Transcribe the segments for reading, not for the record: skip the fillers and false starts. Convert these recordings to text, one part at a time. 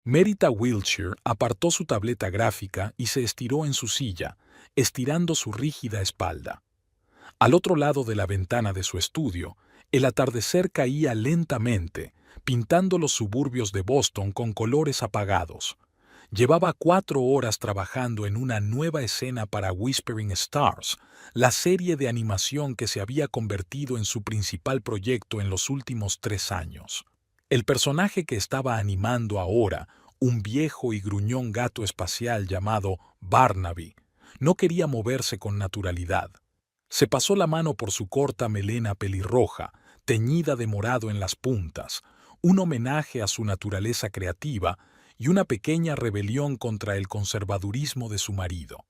Merita Wiltshire apartó su tableta gráfica y se estiró en su silla, estirando su rígida espalda. Al otro lado de la ventana de su estudio, el atardecer caía lentamente, pintando los suburbios de Boston con colores apagados. Llevaba 4 horas trabajando en una nueva escena para Whispering Stars, la serie de animación que se había convertido en su principal proyecto en los últimos 3 años. El personaje que estaba animando ahora, un viejo y gruñón gato espacial llamado Barnaby, no quería moverse con naturalidad. Se pasó la mano por su corta melena pelirroja, teñida de morado en las puntas, un homenaje a su naturaleza creativa y una pequeña rebelión contra el conservadurismo de su marido.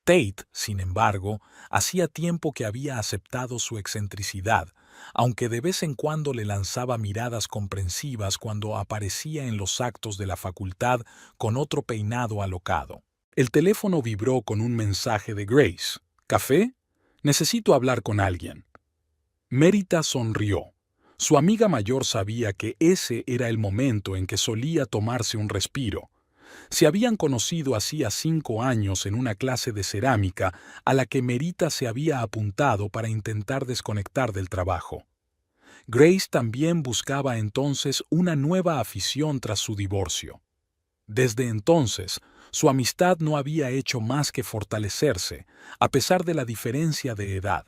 Tate, sin embargo, hacía tiempo que había aceptado su excentricidad, aunque de vez en cuando le lanzaba miradas comprensivas cuando aparecía en los actos de la facultad con otro peinado alocado. El teléfono vibró con un mensaje de Grace. ¿Café? Necesito hablar con alguien. Merita sonrió. Su amiga mayor sabía que ese era el momento en que solía tomarse un respiro. Se habían conocido hacía 5 años en una clase de cerámica a la que Merita se había apuntado para intentar desconectar del trabajo. Grace también buscaba entonces una nueva afición tras su divorcio. Desde entonces, su amistad no había hecho más que fortalecerse, a pesar de la diferencia de edad.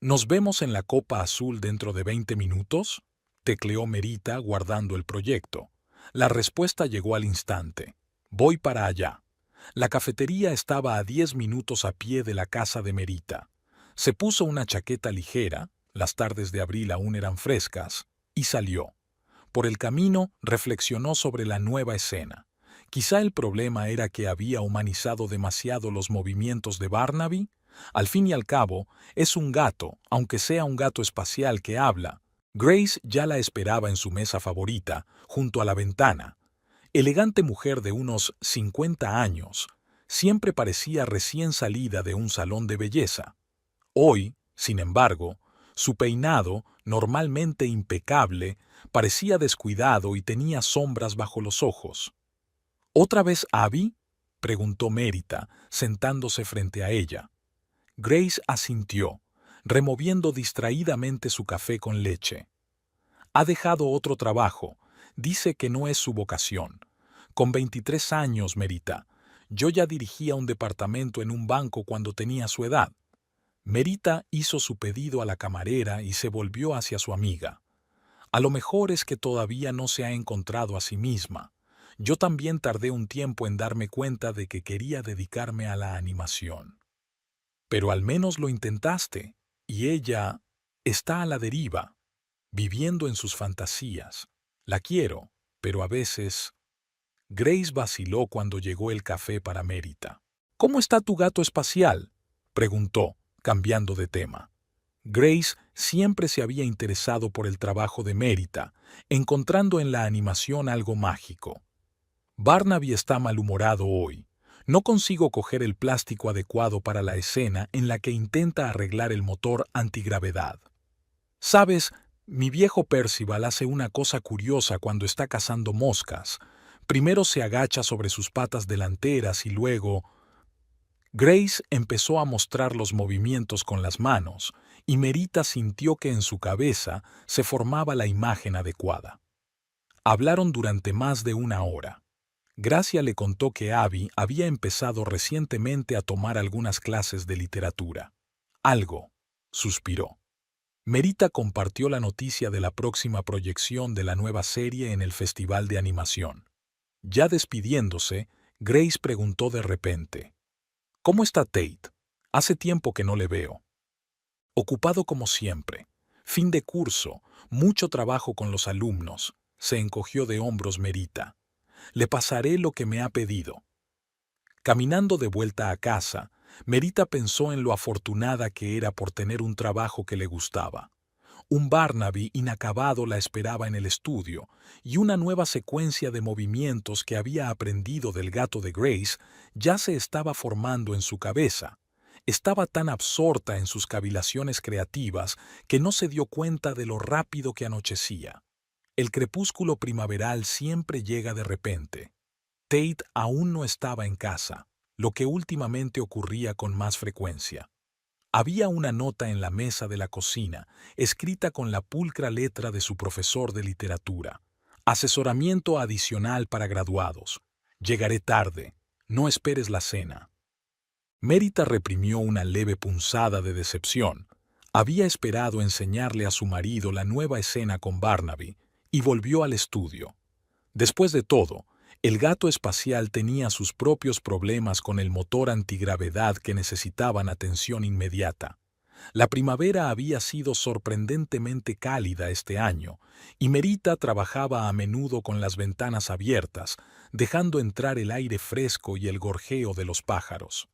¿Nos vemos en la Copa Azul dentro de 20 minutos? Tecleó Merita guardando el proyecto. La respuesta llegó al instante. Voy para allá. La cafetería estaba a 10 minutos a pie de la casa de Merita. Se puso una chaqueta ligera, las tardes de abril aún eran frescas, y salió. Por el camino reflexionó sobre la nueva escena. Quizá el problema era que había humanizado demasiado los movimientos de Barnaby. Al fin y al cabo, es un gato, aunque sea un gato espacial que habla. Grace ya la esperaba en su mesa favorita, junto a la ventana. Elegante mujer de unos 50 años, siempre parecía recién salida de un salón de belleza. Hoy, sin embargo, su peinado, normalmente impecable, parecía descuidado y tenía sombras bajo los ojos. ¿Otra vez Abby?, preguntó Merita, sentándose frente a ella. Grace asintió, removiendo distraídamente su café con leche. Ha dejado otro trabajo. Dice que no es su vocación. Con 23 años, Merita. Yo ya dirigía un departamento en un banco cuando tenía su edad. Merita hizo su pedido a la camarera y se volvió hacia su amiga. A lo mejor es que todavía no se ha encontrado a sí misma. Yo también tardé un tiempo en darme cuenta de que quería dedicarme a la animación. Pero al menos lo intentaste, y ella está a la deriva, viviendo en sus fantasías. La quiero, pero a veces... Grace vaciló cuando llegó el café para Merita. ¿Cómo está tu gato espacial?, preguntó, cambiando de tema. Grace siempre se había interesado por el trabajo de Merita, encontrando en la animación algo mágico. Barnaby está malhumorado hoy. No consigo coger el plástico adecuado para la escena en la que intenta arreglar el motor antigravedad. ¿Sabes? Mi viejo Percival hace una cosa curiosa cuando está cazando moscas. Primero se agacha sobre sus patas delanteras y luego... Grace empezó a mostrar los movimientos con las manos, y Merita sintió que en su cabeza se formaba la imagen adecuada. Hablaron durante más de 1 hora. Gracia le contó que Abby había empezado recientemente a tomar algunas clases de literatura. Algo, suspiró. Merita compartió la noticia de la próxima proyección de la nueva serie en el Festival de Animación. Ya despidiéndose, Grace preguntó de repente: ¿Cómo está Tate? Hace tiempo que no le veo. Ocupado como siempre. Fin de curso, mucho trabajo con los alumnos. Se encogió de hombros Merita. Le pasaré lo que me ha pedido. Caminando de vuelta a casa, Merita pensó en lo afortunada que era por tener un trabajo que le gustaba. Un Barnaby inacabado la esperaba en el estudio, y una nueva secuencia de movimientos que había aprendido del gato de Grace ya se estaba formando en su cabeza. Estaba tan absorta en sus cavilaciones creativas que no se dio cuenta de lo rápido que anochecía. El crepúsculo primaveral siempre llega de repente. Tate aún no estaba en casa, lo que últimamente ocurría con más frecuencia. Había una nota en la mesa de la cocina, escrita con la pulcra letra de su profesor de literatura. Asesoramiento adicional para graduados. Llegaré tarde. No esperes la cena. Mérita reprimió una leve punzada de decepción. Había esperado enseñarle a su marido la nueva escena con Barnaby y volvió al estudio. Después de todo, el gato espacial tenía sus propios problemas con el motor antigravedad que necesitaban atención inmediata. La primavera había sido sorprendentemente cálida este año, y Merita trabajaba a menudo con las ventanas abiertas, dejando entrar el aire fresco y el gorjeo de los pájaros.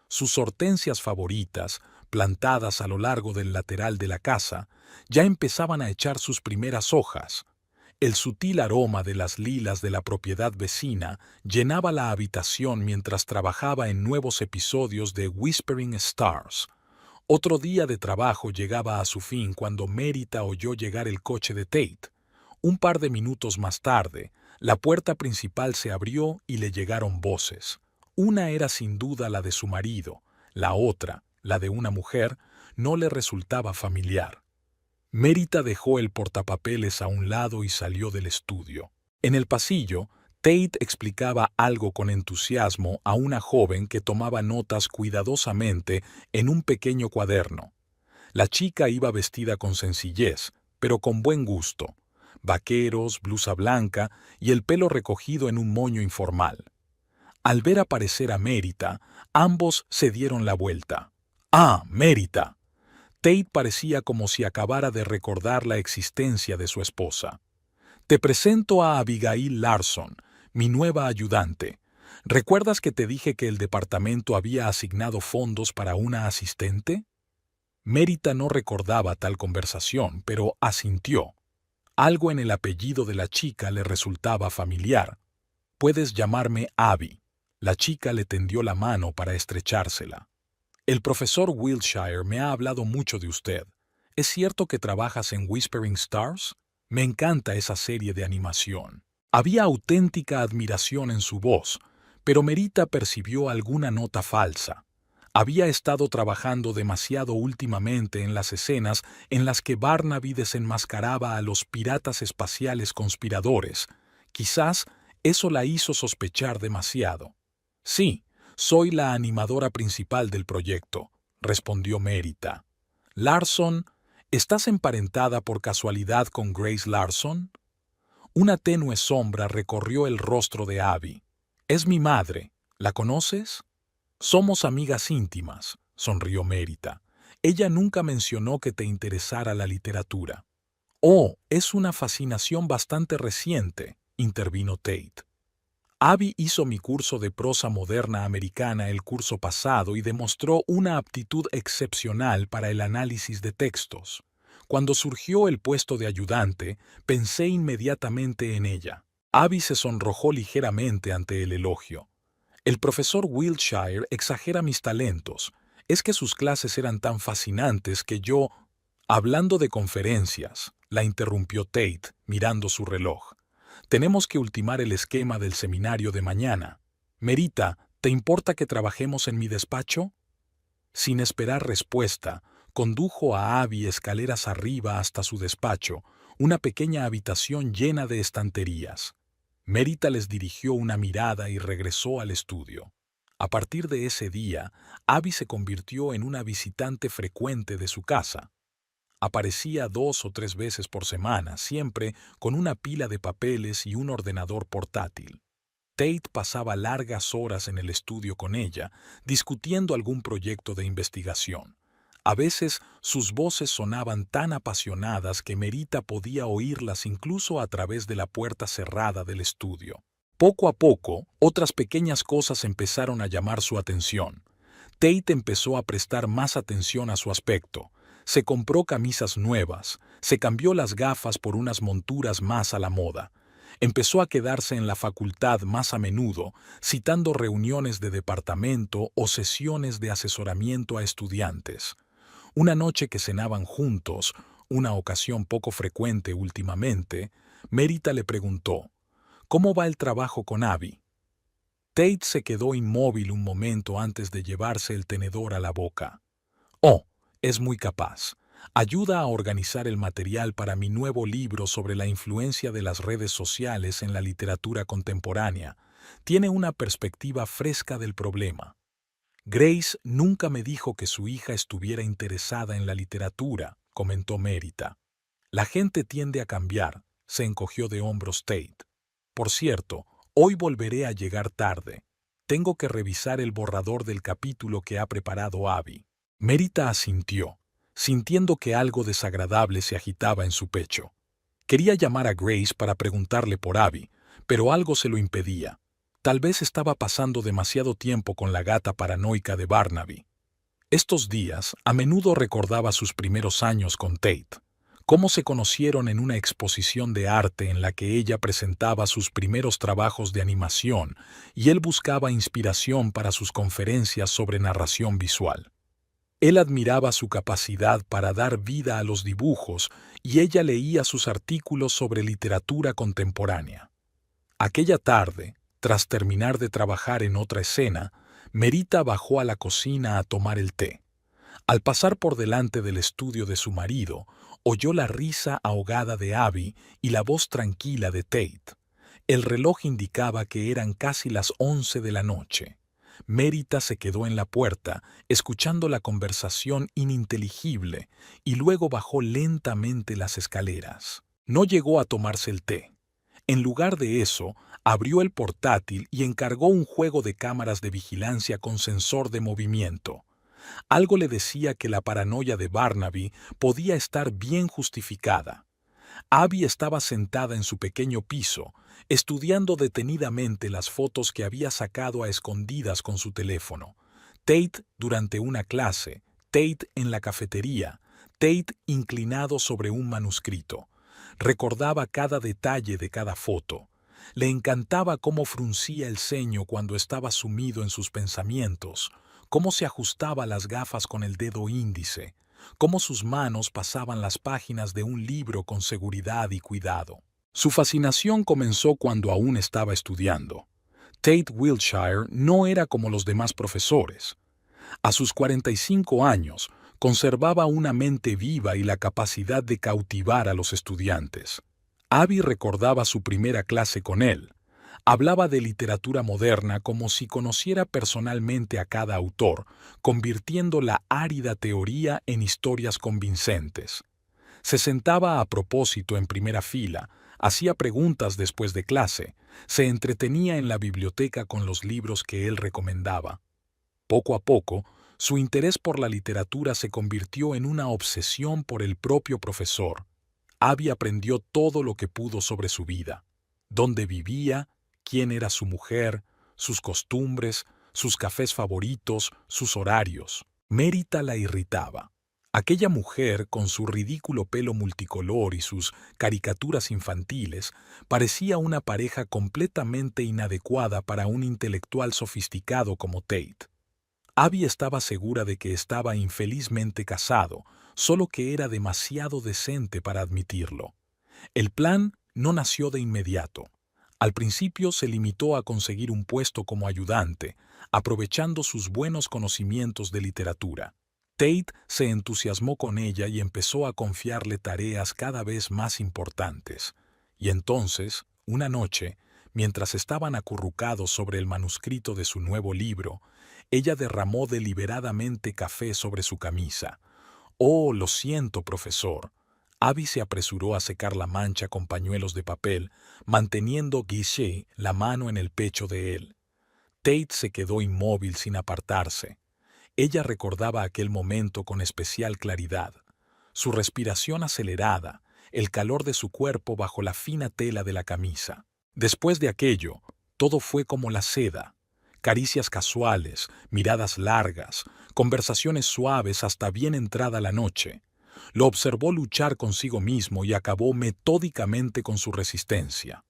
Sus hortensias favoritas, plantadas a lo largo del lateral de la casa, ya empezaban a echar sus primeras hojas. El sutil aroma de las lilas de la propiedad vecina llenaba la habitación mientras trabajaba en nuevos episodios de Whispering Stars. Otro día de trabajo llegaba a su fin cuando Mérita oyó llegar el coche de Tate. Un par de minutos más tarde, la puerta principal se abrió y le llegaron voces. Una era sin duda la de su marido, la otra, la de una mujer, no le resultaba familiar. Mérita dejó el portapapeles a un lado y salió del estudio. En el pasillo, Tate explicaba algo con entusiasmo a una joven que tomaba notas cuidadosamente en un pequeño cuaderno. La chica iba vestida con sencillez, pero con buen gusto. Vaqueros, blusa blanca y el pelo recogido en un moño informal. Al ver aparecer a Mérita, ambos se dieron la vuelta. ¡Ah, Mérita! Tate parecía como si acabara de recordar la existencia de su esposa. Te presento a Abigail Larson, mi nueva ayudante. ¿Recuerdas que te dije que el departamento había asignado fondos para una asistente? Mérita no recordaba tal conversación, pero asintió. Algo en el apellido de la chica le resultaba familiar. Puedes llamarme Abby. La chica le tendió la mano para estrechársela. El profesor Wiltshire me ha hablado mucho de usted. ¿Es cierto que trabajas en Whispering Stars? Me encanta esa serie de animación. Había auténtica admiración en su voz, pero Mérita percibió alguna nota falsa. Había estado trabajando demasiado últimamente en las escenas en las que Barnaby desenmascaraba a los piratas espaciales conspiradores. Quizás eso la hizo sospechar demasiado. Sí. Soy la animadora principal del proyecto, respondió Mérita. Larson, ¿estás emparentada por casualidad con Grace Larson? Una tenue sombra recorrió el rostro de Abby. Es mi madre. ¿La conoces? Somos amigas íntimas, sonrió Mérita. Ella nunca mencionó que te interesara la literatura. Oh, es una fascinación bastante reciente, intervino Tate. Abby hizo mi curso de prosa moderna americana el curso pasado y demostró una aptitud excepcional para el análisis de textos. Cuando surgió el puesto de ayudante, pensé inmediatamente en ella. Abby se sonrojó ligeramente ante el elogio. El profesor Wiltshire exagera mis talentos. Es que sus clases eran tan fascinantes que yo... Hablando de conferencias, la interrumpió Tate, mirando su reloj. Tenemos que ultimar el esquema del seminario de mañana. Merita, ¿te importa que trabajemos en mi despacho? Sin esperar respuesta, condujo a Abby escaleras arriba hasta su despacho, una pequeña habitación llena de estanterías. Merita les dirigió una mirada y regresó al estudio. A partir de ese día, Abby se convirtió en una visitante frecuente de su casa. Aparecía 2 o 3 veces por semana, siempre con una pila de papeles y un ordenador portátil. Tate pasaba largas horas en el estudio con ella, discutiendo algún proyecto de investigación. A veces sus voces sonaban tan apasionadas que Merita podía oírlas incluso a través de la puerta cerrada del estudio. Poco a poco, otras pequeñas cosas empezaron a llamar su atención. Tate empezó a prestar más atención a su aspecto. Se compró camisas nuevas, se cambió las gafas por unas monturas más a la moda. Empezó a quedarse en la facultad más a menudo, citando reuniones de departamento o sesiones de asesoramiento a estudiantes. Una noche que cenaban juntos, una ocasión poco frecuente últimamente, Mérita le preguntó, ¿cómo va el trabajo con Abby? Tate se quedó inmóvil un momento antes de llevarse el tenedor a la boca. «Oh, es muy capaz. Ayuda a organizar el material para mi nuevo libro sobre la influencia de las redes sociales en la literatura contemporánea. Tiene una perspectiva fresca del problema». Grace nunca me dijo que su hija estuviera interesada en la literatura, comentó Merita. La gente tiende a cambiar, se encogió de hombros Tate. Por cierto, hoy volveré a llegar tarde. Tengo que revisar el borrador del capítulo que ha preparado Abby. Merita asintió, sintiendo que algo desagradable se agitaba en su pecho. Quería llamar a Grace para preguntarle por Abby, pero algo se lo impedía. Tal vez estaba pasando demasiado tiempo con la gata paranoica de Barnaby. Estos días a menudo recordaba sus primeros años con Tate, cómo se conocieron en una exposición de arte en la que ella presentaba sus primeros trabajos de animación y él buscaba inspiración para sus conferencias sobre narración visual. Él admiraba su capacidad para dar vida a los dibujos y ella leía sus artículos sobre literatura contemporánea. Aquella tarde, tras terminar de trabajar en otra escena, Merita bajó a la cocina a tomar el té. Al pasar por delante del estudio de su marido, oyó la risa ahogada de Abby y la voz tranquila de Tate. El reloj indicaba que eran casi las 11 de la noche. Merita se quedó en la puerta, escuchando la conversación ininteligible, y luego bajó lentamente las escaleras. No llegó a tomarse el té. En lugar de eso, abrió el portátil y encargó un juego de cámaras de vigilancia con sensor de movimiento. Algo le decía que la paranoia de Barnaby podía estar bien justificada. Abby estaba sentada en su pequeño piso, estudiando detenidamente las fotos que había sacado a escondidas con su teléfono. Tate durante una clase, Tate en la cafetería, Tate inclinado sobre un manuscrito. Recordaba cada detalle de cada foto. Le encantaba cómo fruncía el ceño cuando estaba sumido en sus pensamientos, cómo se ajustaba las gafas con el dedo índice, cómo sus manos pasaban las páginas de un libro con seguridad y cuidado. Su fascinación comenzó cuando aún estaba estudiando. Tate Wiltshire no era como los demás profesores. A sus 45 años, conservaba una mente viva y la capacidad de cautivar a los estudiantes. Abby recordaba su primera clase con él. Hablaba de literatura moderna como si conociera personalmente a cada autor, convirtiendo la árida teoría en historias convincentes. Se sentaba a propósito en primera fila, hacía preguntas después de clase, se entretenía en la biblioteca con los libros que él recomendaba. Poco a poco, su interés por la literatura se convirtió en una obsesión por el propio profesor. Abby aprendió todo lo que pudo sobre su vida, dónde vivía, quién era su mujer, sus costumbres, sus cafés favoritos, sus horarios. Merita la irritaba. Aquella mujer, con su ridículo pelo multicolor y sus caricaturas infantiles, parecía una pareja completamente inadecuada para un intelectual sofisticado como Tate. Abby estaba segura de que estaba infelizmente casado, solo que era demasiado decente para admitirlo. El plan no nació de inmediato. Al principio se limitó a conseguir un puesto como ayudante, aprovechando sus buenos conocimientos de literatura. Tate se entusiasmó con ella y empezó a confiarle tareas cada vez más importantes. Y entonces, una noche, mientras estaban acurrucados sobre el manuscrito de su nuevo libro, ella derramó deliberadamente café sobre su camisa. «Oh, lo siento, profesor». Abby se apresuró a secar la mancha con pañuelos de papel, manteniendo Guichet la mano en el pecho de él. Tate se quedó inmóvil sin apartarse. Ella recordaba aquel momento con especial claridad. Su respiración acelerada, el calor de su cuerpo bajo la fina tela de la camisa. Después de aquello, todo fue como la seda. Caricias casuales, miradas largas, conversaciones suaves hasta bien entrada la noche. Lo observó luchar consigo mismo y acabó metódicamente con su resistencia.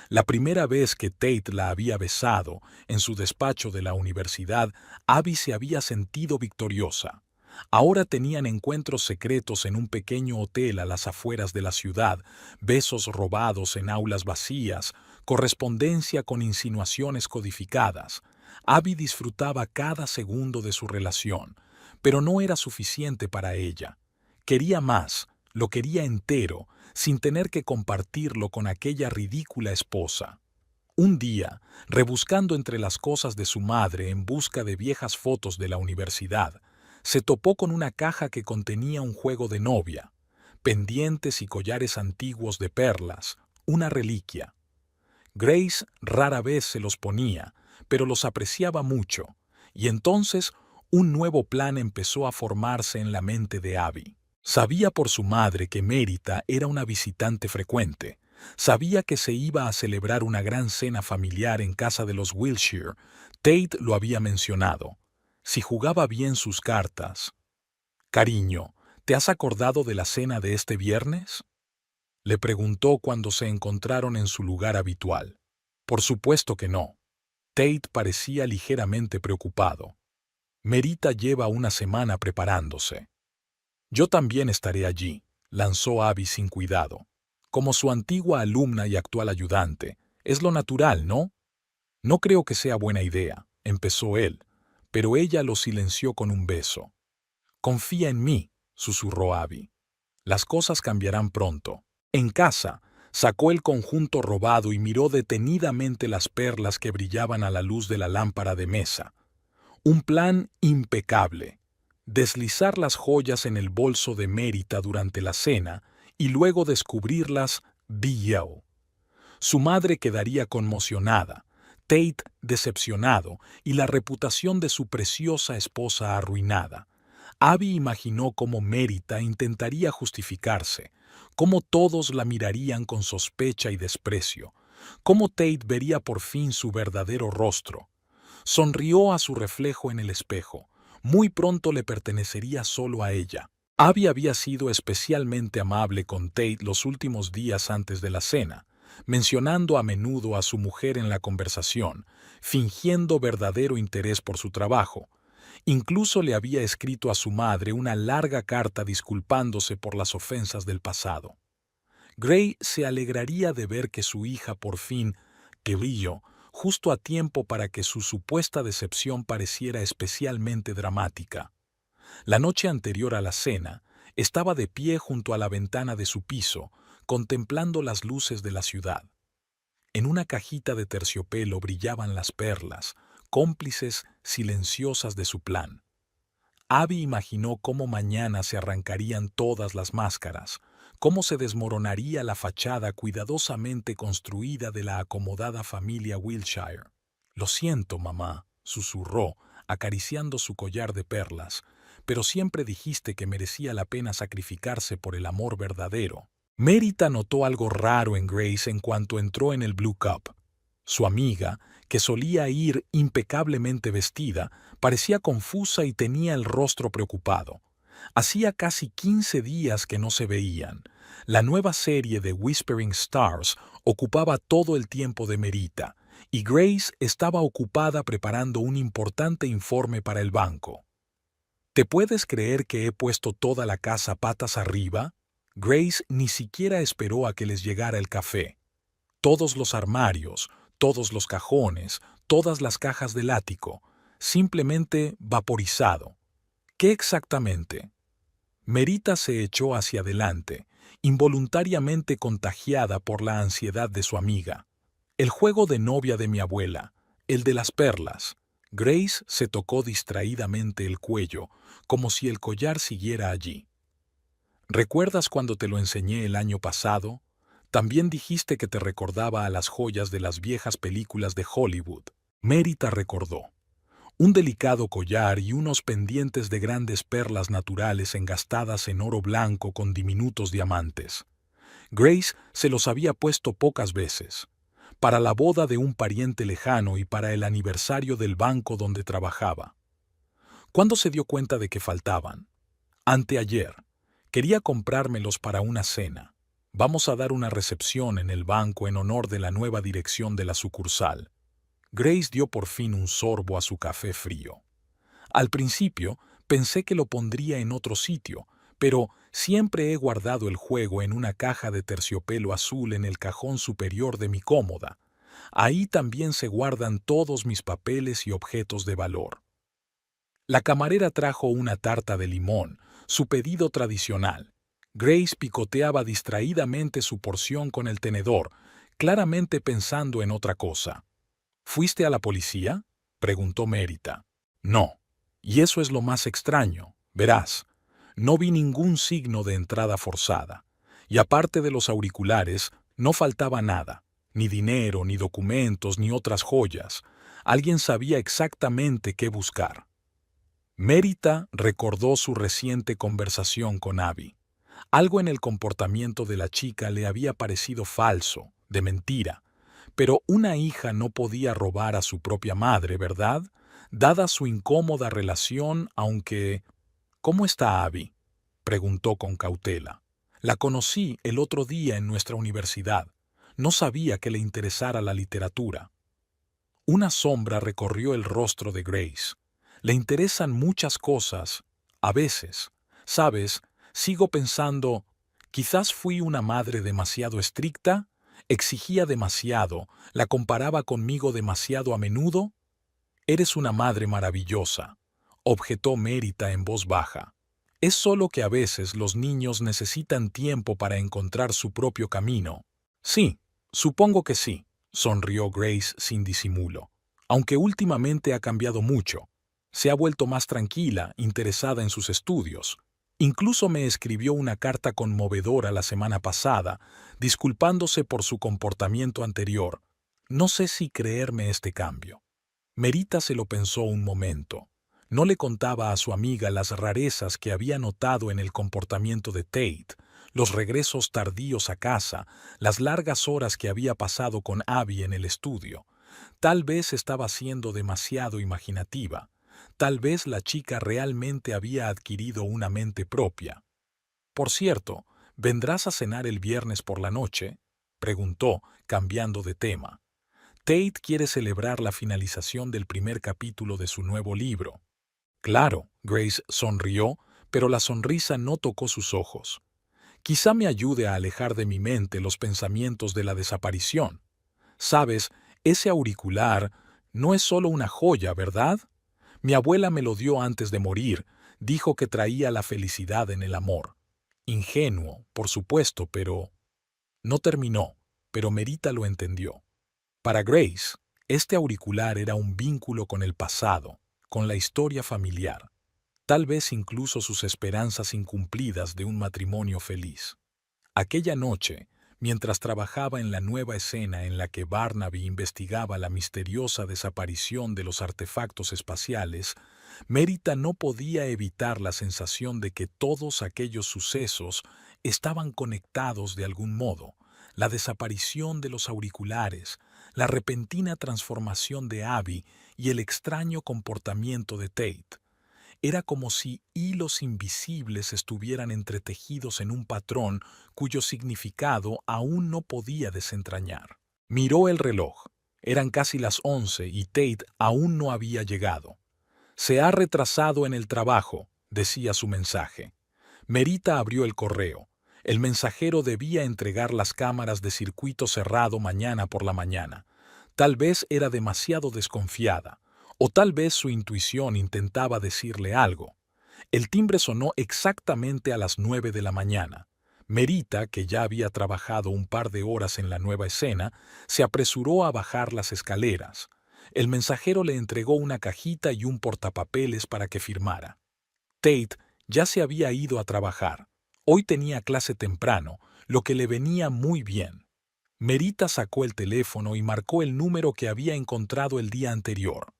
La primera vez que Tate la había besado, en su despacho de la universidad, Abby se había sentido victoriosa. Ahora tenían encuentros secretos en un pequeño hotel a las afueras de la ciudad, besos robados en aulas vacías, correspondencia con insinuaciones codificadas. Abby disfrutaba cada segundo de su relación, pero no era suficiente para ella. Quería más, lo quería entero, sin tener que compartirlo con aquella ridícula esposa. Un día, rebuscando entre las cosas de su madre en busca de viejas fotos de la universidad, se topó con una caja que contenía un juego de novia, pendientes y collares antiguos de perlas, una reliquia. Grace rara vez se los ponía, pero los apreciaba mucho, y entonces un nuevo plan empezó a formarse en la mente de Abby. Sabía por su madre que Merita era una visitante frecuente. Sabía que se iba a celebrar una gran cena familiar en casa de los Wilshire. Tate lo había mencionado. Si jugaba bien sus cartas. «Cariño, ¿te has acordado de la cena de este viernes?», le preguntó cuando se encontraron en su lugar habitual. Por supuesto que no. Tate parecía ligeramente preocupado. Merita lleva una semana preparándose. Yo también estaré allí, lanzó Abby sin cuidado. Como su antigua alumna y actual ayudante, es lo natural, ¿no? No creo que sea buena idea, empezó él, pero ella lo silenció con un beso. Confía en mí, susurró Abby. Las cosas cambiarán pronto. En casa, sacó el conjunto robado y miró detenidamente las perlas que brillaban a la luz de la lámpara de mesa. Un plan impecable. Deslizar las joyas en el bolso de Merita durante la cena y luego descubrirlas B.O. Su madre quedaría conmocionada, Tate decepcionado y la reputación de su preciosa esposa arruinada. Abby imaginó cómo Merita intentaría justificarse, cómo todos la mirarían con sospecha y desprecio, cómo Tate vería por fin su verdadero rostro. Sonrió a su reflejo en el espejo. Muy pronto le pertenecería solo a ella. Abby había sido especialmente amable con Tate los últimos días antes de la cena, mencionando a menudo a su mujer en la conversación, fingiendo verdadero interés por su trabajo. Incluso le había escrito a su madre una larga carta disculpándose por las ofensas del pasado. Gray se alegraría de ver que su hija por fin, que brilló, justo a tiempo para que su supuesta decepción pareciera especialmente dramática. La noche anterior a la cena, estaba de pie junto a la ventana de su piso, contemplando las luces de la ciudad. En una cajita de terciopelo brillaban las perlas, cómplices silenciosas de su plan. Abby imaginó cómo mañana se arrancarían todas las máscaras, cómo se desmoronaría la fachada cuidadosamente construida de la acomodada familia Wilshire. «Lo siento, mamá», susurró, acariciando su collar de perlas, «pero siempre dijiste que merecía la pena sacrificarse por el amor verdadero». Merita notó algo raro en Grace en cuanto entró en el Blue Cup. Su amiga, que solía ir impecablemente vestida, parecía confusa y tenía el rostro preocupado. Hacía casi 15 días que no se veían. La nueva serie de Whispering Stars ocupaba todo el tiempo de Merita, y Grace estaba ocupada preparando un importante informe para el banco. ¿Te puedes creer que he puesto toda la casa patas arriba? Grace ni siquiera esperó a que les llegara el café. Todos los armarios, todos los cajones, todas las cajas del ático, simplemente vaporizado. ¿Qué exactamente? Merita se echó hacia adelante, involuntariamente contagiada por la ansiedad de su amiga. El juego de novia de mi abuela, el de las perlas. Grace se tocó distraídamente el cuello, como si el collar siguiera allí. ¿Recuerdas cuando te lo enseñé el año pasado? También dijiste que te recordaba a las joyas de las viejas películas de Hollywood. Merita recordó. Un delicado collar y unos pendientes de grandes perlas naturales engastadas en oro blanco con diminutos diamantes. Grace se los había puesto pocas veces, para la boda de un pariente lejano y para el aniversario del banco donde trabajaba. ¿Cuándo se dio cuenta de que faltaban? Anteayer. Quería comprármelos para una cena. Vamos a dar una recepción en el banco en honor de la nueva dirección de la sucursal. Grace dio por fin un sorbo a su café frío. Al principio, Pensé que lo pondría en otro sitio, pero siempre he guardado el juego en una caja de terciopelo azul en el cajón superior de mi cómoda. Ahí también se guardan todos mis papeles y objetos de valor. La camarera trajo una tarta de limón, su pedido tradicional. Grace picoteaba distraídamente su porción con el tenedor, claramente pensando en otra cosa. ¿Fuiste a la policía?, preguntó Mérita. No. Y eso es lo más extraño. Verás, no vi ningún signo de entrada forzada. Y aparte de los auriculares, no faltaba nada. Ni dinero, ni documentos, ni otras joyas. Alguien sabía exactamente qué buscar. Mérita recordó su reciente conversación con Abby. Algo en el comportamiento de la chica le había parecido falso, de mentira. Pero una hija no podía robar a su propia madre, ¿verdad? Dada su incómoda relación, aunque... ¿Cómo está Abby?, preguntó con cautela. La conocí el otro día en nuestra universidad. No sabía que le interesara la literatura. Una sombra recorrió el rostro de Grace. Le interesan muchas cosas, a veces. ¿Sabes? Sigo pensando, quizás fui una madre demasiado estricta, exigía demasiado, la comparaba conmigo demasiado a menudo. Eres una madre maravillosa, objetó Mérita en voz baja. Es solo que a veces los niños necesitan tiempo para encontrar su propio camino. Sí, supongo que sí, sonrió Grace sin disimulo. Aunque últimamente ha cambiado mucho. Se ha vuelto más tranquila, interesada en sus estudios. Incluso me escribió una carta conmovedora la semana pasada, disculpándose por su comportamiento anterior. No sé si creerme este cambio. Mérita se lo pensó un momento. No le contaba a su amiga las rarezas que había notado en el comportamiento de Tate, los regresos tardíos a casa, las largas horas que había pasado con Abby en el estudio. Tal vez estaba siendo demasiado imaginativa. Tal vez la chica realmente había adquirido una mente propia. Por cierto, ¿vendrás a cenar el viernes por la noche?, preguntó, cambiando de tema. Tate quiere celebrar la finalización del primer capítulo de su nuevo libro. Claro, Grace sonrió, pero la sonrisa no tocó sus ojos. Quizá me ayude a alejar de mi mente los pensamientos de la desaparición. Sabes, ese auricular no es solo una joya, ¿verdad? Mi abuela me lo dio antes de morir, dijo que traía la felicidad en el amor. Ingenuo, por supuesto, pero... No terminó, pero Mérita lo entendió. Para Grace, este auricular era un vínculo con el pasado, con la historia familiar, tal vez incluso sus esperanzas incumplidas de un matrimonio feliz. Aquella noche, mientras trabajaba en la nueva escena en la que Barnaby investigaba la misteriosa desaparición de los artefactos espaciales, Mérita no podía evitar la sensación de que todos aquellos sucesos estaban conectados de algún modo. La desaparición de los auriculares, la repentina transformación de Abby y el extraño comportamiento de Tate. Era como si hilos invisibles estuvieran entretejidos en un patrón cuyo significado aún no podía desentrañar. Miró el reloj. Eran casi las 11 y Tate aún no había llegado. Se ha retrasado en el trabajo, decía su mensaje. Mérita abrió el correo. El mensajero debía entregar las cámaras de circuito cerrado mañana por la mañana. Tal vez era demasiado desconfiada, o tal vez su intuición intentaba decirle algo. El timbre sonó exactamente a las 9 de la mañana. Mérita, que ya había trabajado un par de horas en la nueva escena, se apresuró a bajar las escaleras. El mensajero le entregó una cajita y un portapapeles para que firmara. Tate ya se había ido a trabajar. Hoy tenía clase temprano, lo que le venía muy bien. Mérita sacó el teléfono y marcó el número que había encontrado el día anterior.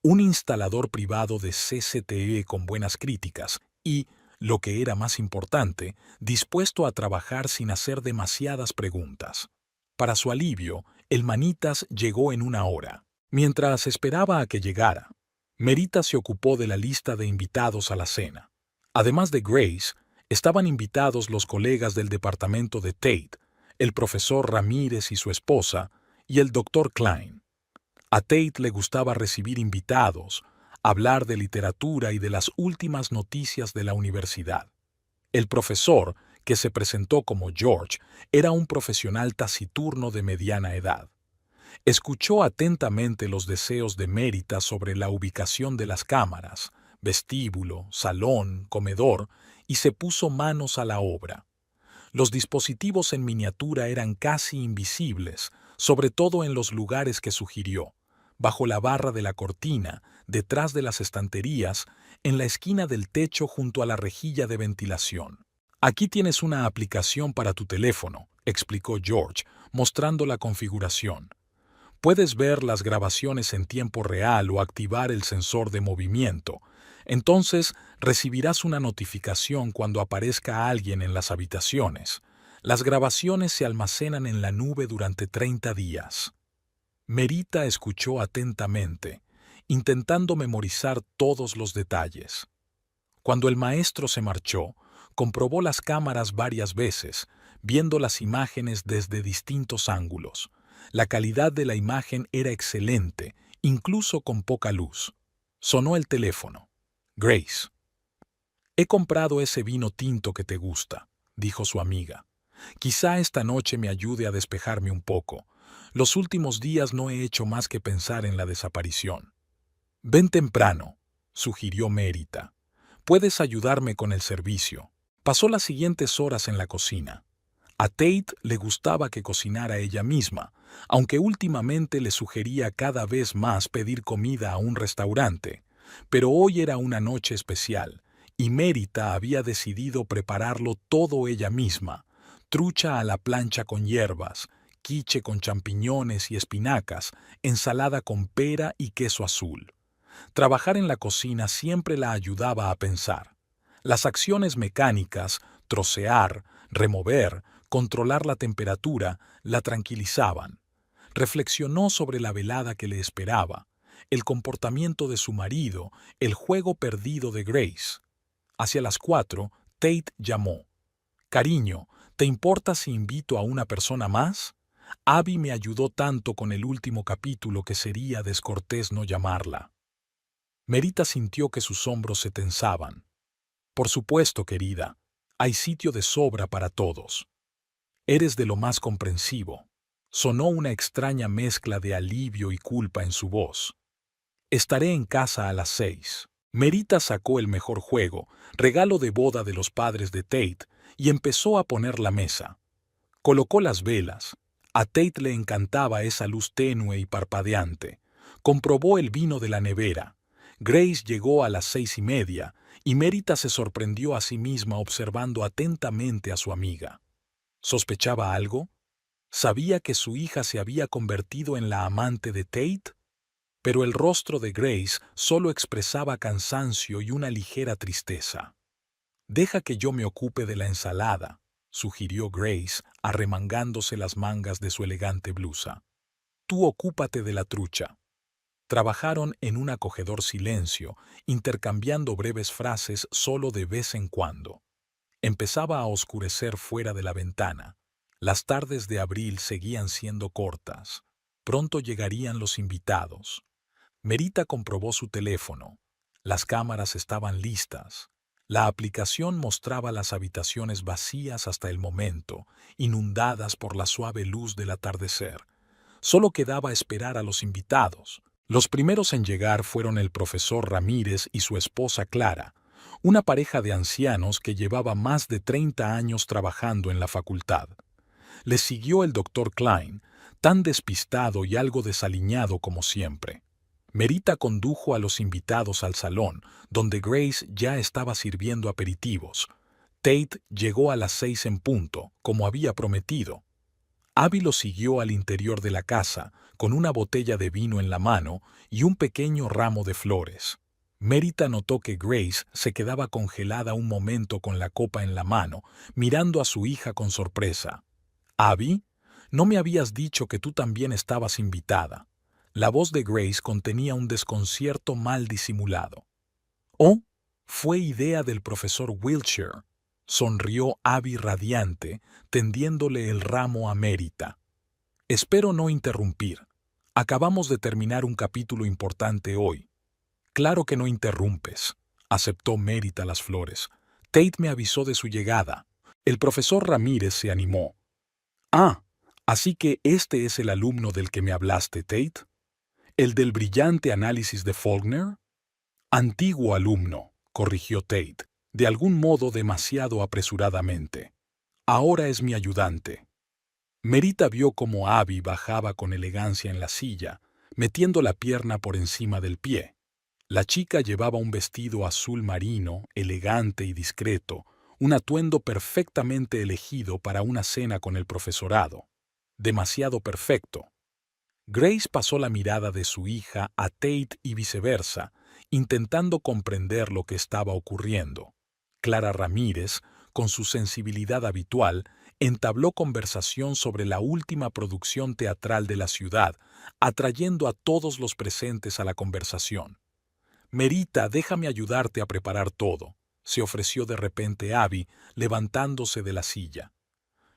Un instalador privado de CCTV con buenas críticas y, lo que era más importante, dispuesto a trabajar sin hacer demasiadas preguntas. Para su alivio, el manitas llegó en una hora. Mientras esperaba a que llegara, Mérita se ocupó de la lista de invitados a la cena. Además de Grace, estaban invitados los colegas del departamento de Tate, el profesor Ramírez y su esposa, y el Dr. Klein. A Tate le gustaba recibir invitados, hablar de literatura y de las últimas noticias de la universidad. El profesor, que se presentó como George, era un profesional taciturno de mediana edad. Escuchó atentamente los deseos de Mérita sobre la ubicación de las cámaras, vestíbulo, salón, comedor, y se puso manos a la obra. Los dispositivos en miniatura eran casi invisibles, sobre todo en los lugares que sugirió, bajo la barra de la cortina, detrás de las estanterías, en la esquina del techo junto a la rejilla de ventilación. Aquí tienes una aplicación para tu teléfono, explicó George, mostrando la configuración. Puedes ver las grabaciones en tiempo real o activar el sensor de movimiento. Entonces, recibirás una notificación cuando aparezca alguien en las habitaciones. Las grabaciones se almacenan en la nube durante 30 días. Merita escuchó atentamente, intentando memorizar todos los detalles. Cuando el maestro se marchó, comprobó las cámaras varias veces, viendo las imágenes desde distintos ángulos. La calidad de la imagen era excelente, incluso con poca luz. Sonó el teléfono. Grace. He comprado ese vino tinto que te gusta, dijo su amiga. Quizá esta noche me ayude a despejarme un poco. Los últimos días no he hecho más que pensar en la desaparición. Ven temprano, sugirió Mérita. Puedes ayudarme con el servicio. Pasó las siguientes horas en la cocina. A Tate le gustaba que cocinara ella misma, aunque últimamente le sugería cada vez más pedir comida a un restaurante. Pero hoy era una noche especial, y Mérita había decidido prepararlo todo ella misma: trucha a la plancha con hierbas, quiche con champiñones y espinacas, ensalada con pera y queso azul. Trabajar en la cocina siempre la ayudaba a pensar. Las acciones mecánicas, trocear, remover, controlar la temperatura, la tranquilizaban. Reflexionó sobre la velada que le esperaba, el comportamiento de su marido, el juego perdido de Grace. Hacia las 4, Tate llamó. «Cariño, ¿te importa si invito a una persona más? Abby me ayudó tanto con el último capítulo que sería descortés no llamarla». Merita sintió que sus hombros se tensaban. «Por supuesto, querida. Hay sitio de sobra para todos. Eres de lo más comprensivo». Sonó una extraña mezcla de alivio y culpa en su voz. «Estaré en casa a las 6». Merita sacó el mejor juego, regalo de boda de los padres de Tate, y empezó a poner la mesa. Colocó las velas. A Tate le encantaba esa luz tenue y parpadeante. Comprobó el vino de la nevera. Grace llegó a las 6:30, y Merita se sorprendió a sí misma observando atentamente a su amiga. ¿Sospechaba algo? ¿Sabía que su hija se había convertido en la amante de Tate? Pero el rostro de Grace solo expresaba cansancio y una ligera tristeza. «Deja que yo me ocupe de la ensalada», sugirió Grace, arremangándose las mangas de su elegante blusa. «Tú ocúpate de la trucha». Trabajaron en un acogedor silencio, intercambiando breves frases solo de vez en cuando. Empezaba a oscurecer fuera de la ventana. Las tardes de abril seguían siendo cortas. Pronto llegarían los invitados. Merita comprobó su teléfono. Las cámaras estaban listas. La aplicación mostraba las habitaciones vacías hasta el momento, inundadas por la suave luz del atardecer. Solo quedaba esperar a los invitados. Los primeros en llegar fueron el profesor Ramírez y su esposa Clara, una pareja de ancianos que llevaba más de 30 años trabajando en la facultad. Les siguió el doctor Klein, tan despistado y algo desaliñado como siempre. Merita condujo a los invitados al salón, donde Grace ya estaba sirviendo aperitivos. Tate llegó a las 6 en punto, como había prometido. Abby lo siguió al interior de la casa, con una botella de vino en la mano y un pequeño ramo de flores. Merita notó que Grace se quedaba congelada un momento con la copa en la mano, mirando a su hija con sorpresa. «Abby, ¿no me habías dicho que tú también estabas invitada?» La voz de Grace contenía un desconcierto mal disimulado. «Oh, fue idea del profesor Wiltshire», sonrió Abby radiante, tendiéndole el ramo a Merita. «Espero no interrumpir. Acabamos de terminar un capítulo importante hoy. Claro que no interrumpes, aceptó Mérita las flores. Tate me avisó de su llegada. El profesor Ramírez se animó. Ah, así que este es el alumno del que me hablaste, Tate. ¿El del brillante análisis de Faulkner? Antiguo alumno, corrigió Tate, de algún modo demasiado apresuradamente. Ahora es mi ayudante. Merita vio cómo Abby bajaba con elegancia en la silla, metiendo la pierna por encima del pie. La chica llevaba un vestido azul marino, elegante y discreto, un atuendo perfectamente elegido para una cena con el profesorado. Demasiado perfecto. Grace pasó la mirada de su hija a Tate y viceversa, intentando comprender lo que estaba ocurriendo. Clara Ramírez, con su sensibilidad habitual, entabló conversación sobre la última producción teatral de la ciudad, atrayendo a todos los presentes a la conversación. Merita, déjame ayudarte a preparar todo, se ofreció de repente Abby, levantándose de la silla.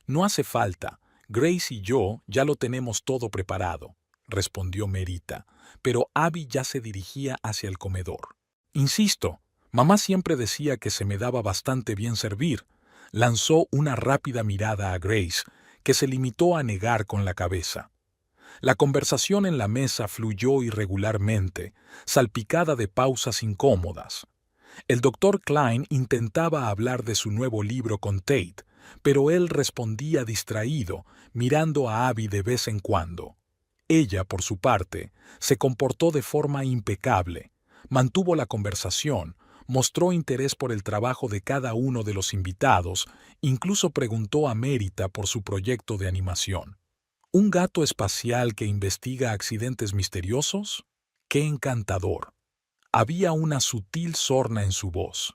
No hace falta, Grace y yo ya lo tenemos todo preparado, respondió Merita, pero Abby ya se dirigía hacia el comedor. Insisto, mamá siempre decía que se me daba bastante bien servir. Lanzó una rápida mirada a Grace, que se limitó a negar con la cabeza. La conversación en la mesa fluyó irregularmente, salpicada de pausas incómodas. El doctor Klein intentaba hablar de su nuevo libro con Tate, pero él respondía distraído, mirando a Abby de vez en cuando. Ella, por su parte, se comportó de forma impecable, mantuvo la conversación, mostró interés por el trabajo de cada uno de los invitados, incluso preguntó a Mérita por su proyecto de animación. ¿Un gato espacial que investiga accidentes misteriosos? ¡Qué encantador! Había una sutil sorna en su voz.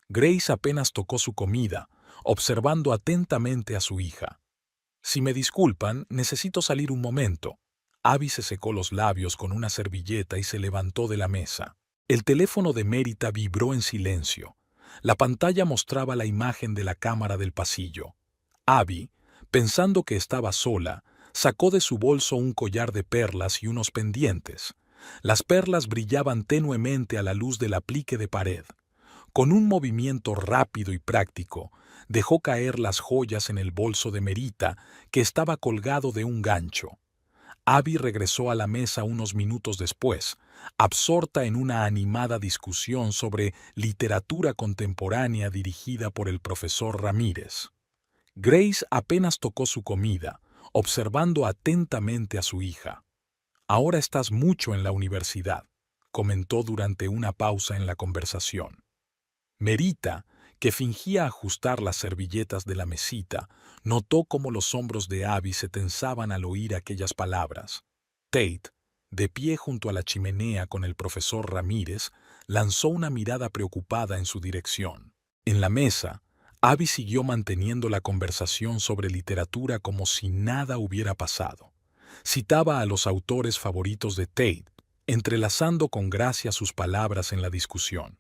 Grace apenas tocó su comida, observando atentamente a su hija. Si me disculpan, necesito salir un momento. Abby se secó los labios con una servilleta y se levantó de la mesa. El teléfono de Mérita vibró en silencio. La pantalla mostraba la imagen de la cámara del pasillo. Abby, pensando que estaba sola, sacó de su bolso un collar de perlas y unos pendientes. Las perlas brillaban tenuemente a la luz del aplique de pared. Con un movimiento rápido y práctico, dejó caer las joyas en el bolso de Merita, que estaba colgado de un gancho. Abby regresó a la mesa unos minutos después, absorta en una animada discusión sobre literatura contemporánea dirigida por el profesor Ramírez. Grace apenas tocó su comida, observando atentamente a su hija. «Ahora estás mucho en la universidad», comentó durante una pausa en la conversación. Merita, que fingía ajustar las servilletas de la mesita, notó cómo los hombros de Abby se tensaban al oír aquellas palabras. Tate, de pie junto a la chimenea con el profesor Ramírez, lanzó una mirada preocupada en su dirección. En la mesa, Abby siguió manteniendo la conversación sobre literatura como si nada hubiera pasado. Citaba a los autores favoritos de Tate, entrelazando con gracia sus palabras en la discusión.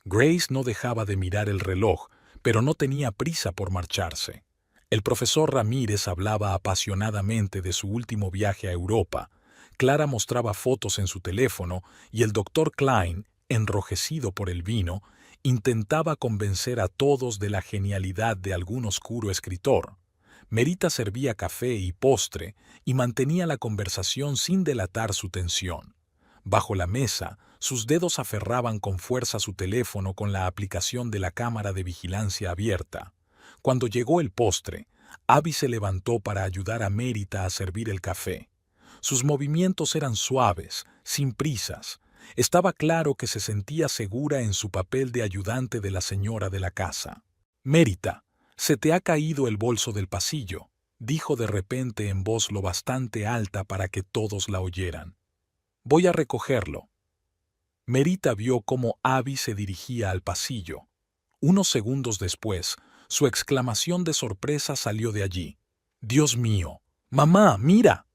Grace no dejaba de mirar el reloj, pero no tenía prisa por marcharse. El profesor Ramírez hablaba apasionadamente de su último viaje a Europa. Clara mostraba fotos en su teléfono y el doctor Klein, enrojecido por el vino, intentaba convencer a todos de la genialidad de algún oscuro escritor. Merita servía café y postre y mantenía la conversación sin delatar su tensión. Bajo la mesa, sus dedos aferraban con fuerza su teléfono con la aplicación de la cámara de vigilancia abierta. Cuando llegó el postre, Abby se levantó para ayudar a Mérita a servir el café. Sus movimientos eran suaves, sin prisas. Estaba claro que se sentía segura en su papel de ayudante de la señora de la casa. «Mérita, se te ha caído el bolso del pasillo», dijo de repente en voz lo bastante alta para que todos la oyeran. «Voy a recogerlo». Merita vio cómo Abby se dirigía al pasillo. Unos segundos después, su exclamación de sorpresa salió de allí. «¡Dios mío! ¡Mamá, mira!».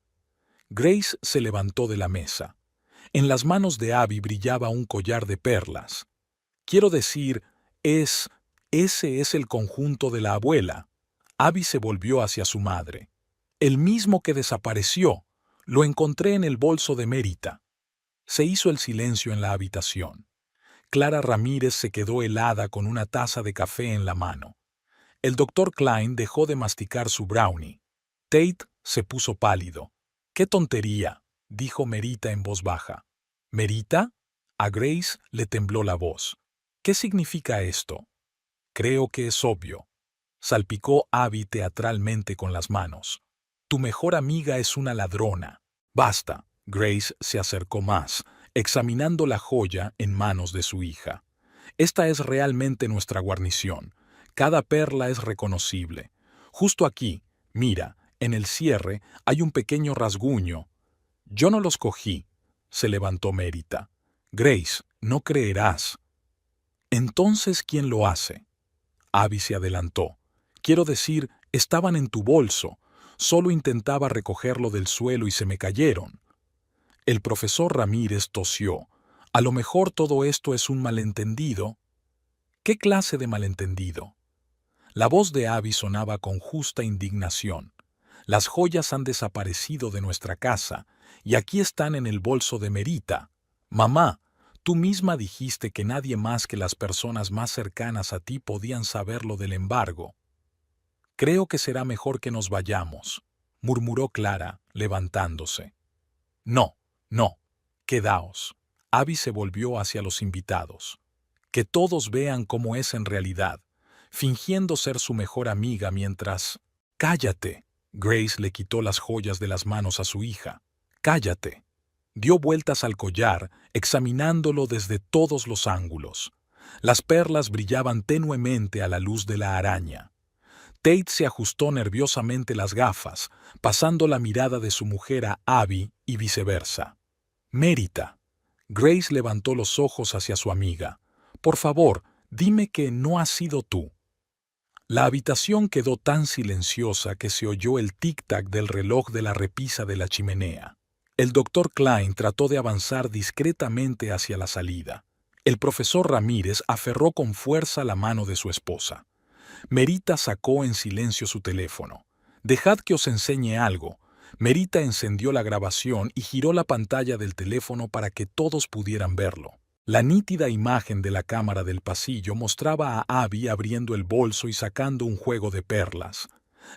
Grace se levantó de la mesa. En las manos de Abby brillaba un collar de perlas. «Quiero decir, ese es el conjunto de la abuela». Abby se volvió hacia su madre. «El mismo que desapareció. Lo encontré en el bolso de Mérita». Se hizo el silencio en la habitación. Clara Ramírez se quedó helada con una taza de café en la mano. El doctor Klein dejó de masticar su brownie. Tate se puso pálido. «¡Qué tontería!», dijo Merita en voz baja. «¿Merita?». A Grace le tembló la voz. «¿Qué significa esto?». «Creo que es obvio», salpicó Abby teatralmente con las manos. «Tu mejor amiga es una ladrona». «Basta». Grace se acercó más, examinando la joya en manos de su hija. «Esta es realmente nuestra guarnición. Cada perla es reconocible. Justo aquí, mira, en el cierre hay un pequeño rasguño». «Yo no los cogí», se levantó Merita. «Grace, no creerás». «Entonces, ¿quién lo hace?». Abby se adelantó. «Quiero decir, estaban en tu bolso. Solo intentaba recogerlo del suelo y se me cayeron». El profesor Ramírez tosió. «A lo mejor todo esto es un malentendido». «¿Qué clase de malentendido?». La voz de Abby sonaba con justa indignación. «Las joyas han desaparecido de nuestra casa y aquí están en el bolso de Merita. Mamá, tú misma dijiste que nadie más que las personas más cercanas a ti podían saber lo del embargo». «Creo que será mejor que nos vayamos», murmuró Clara, levantándose. «No, no, quedaos». Abby se volvió hacia los invitados. «Que todos vean cómo es en realidad, fingiendo ser su mejor amiga mientras...». «Cállate». Grace le quitó las joyas de las manos a su hija. «Cállate». Dio vueltas al collar, examinándolo desde todos los ángulos. Las perlas brillaban tenuemente a la luz de la araña. Tate se ajustó nerviosamente las gafas, pasando la mirada de su mujer a Abby y viceversa. «Merita». Grace levantó los ojos hacia su amiga. «Por favor, dime que no has sido tú». La habitación quedó tan silenciosa que se oyó el tic-tac del reloj de la repisa de la chimenea. El doctor Klein trató de avanzar discretamente hacia la salida. El profesor Ramírez aferró con fuerza la mano de su esposa. Merita sacó en silencio su teléfono. «Dejad que os enseñe algo». Merita encendió la grabación y giró la pantalla del teléfono para que todos pudieran verlo. La nítida imagen de la cámara del pasillo mostraba a Abby abriendo el bolso y sacando un juego de perlas.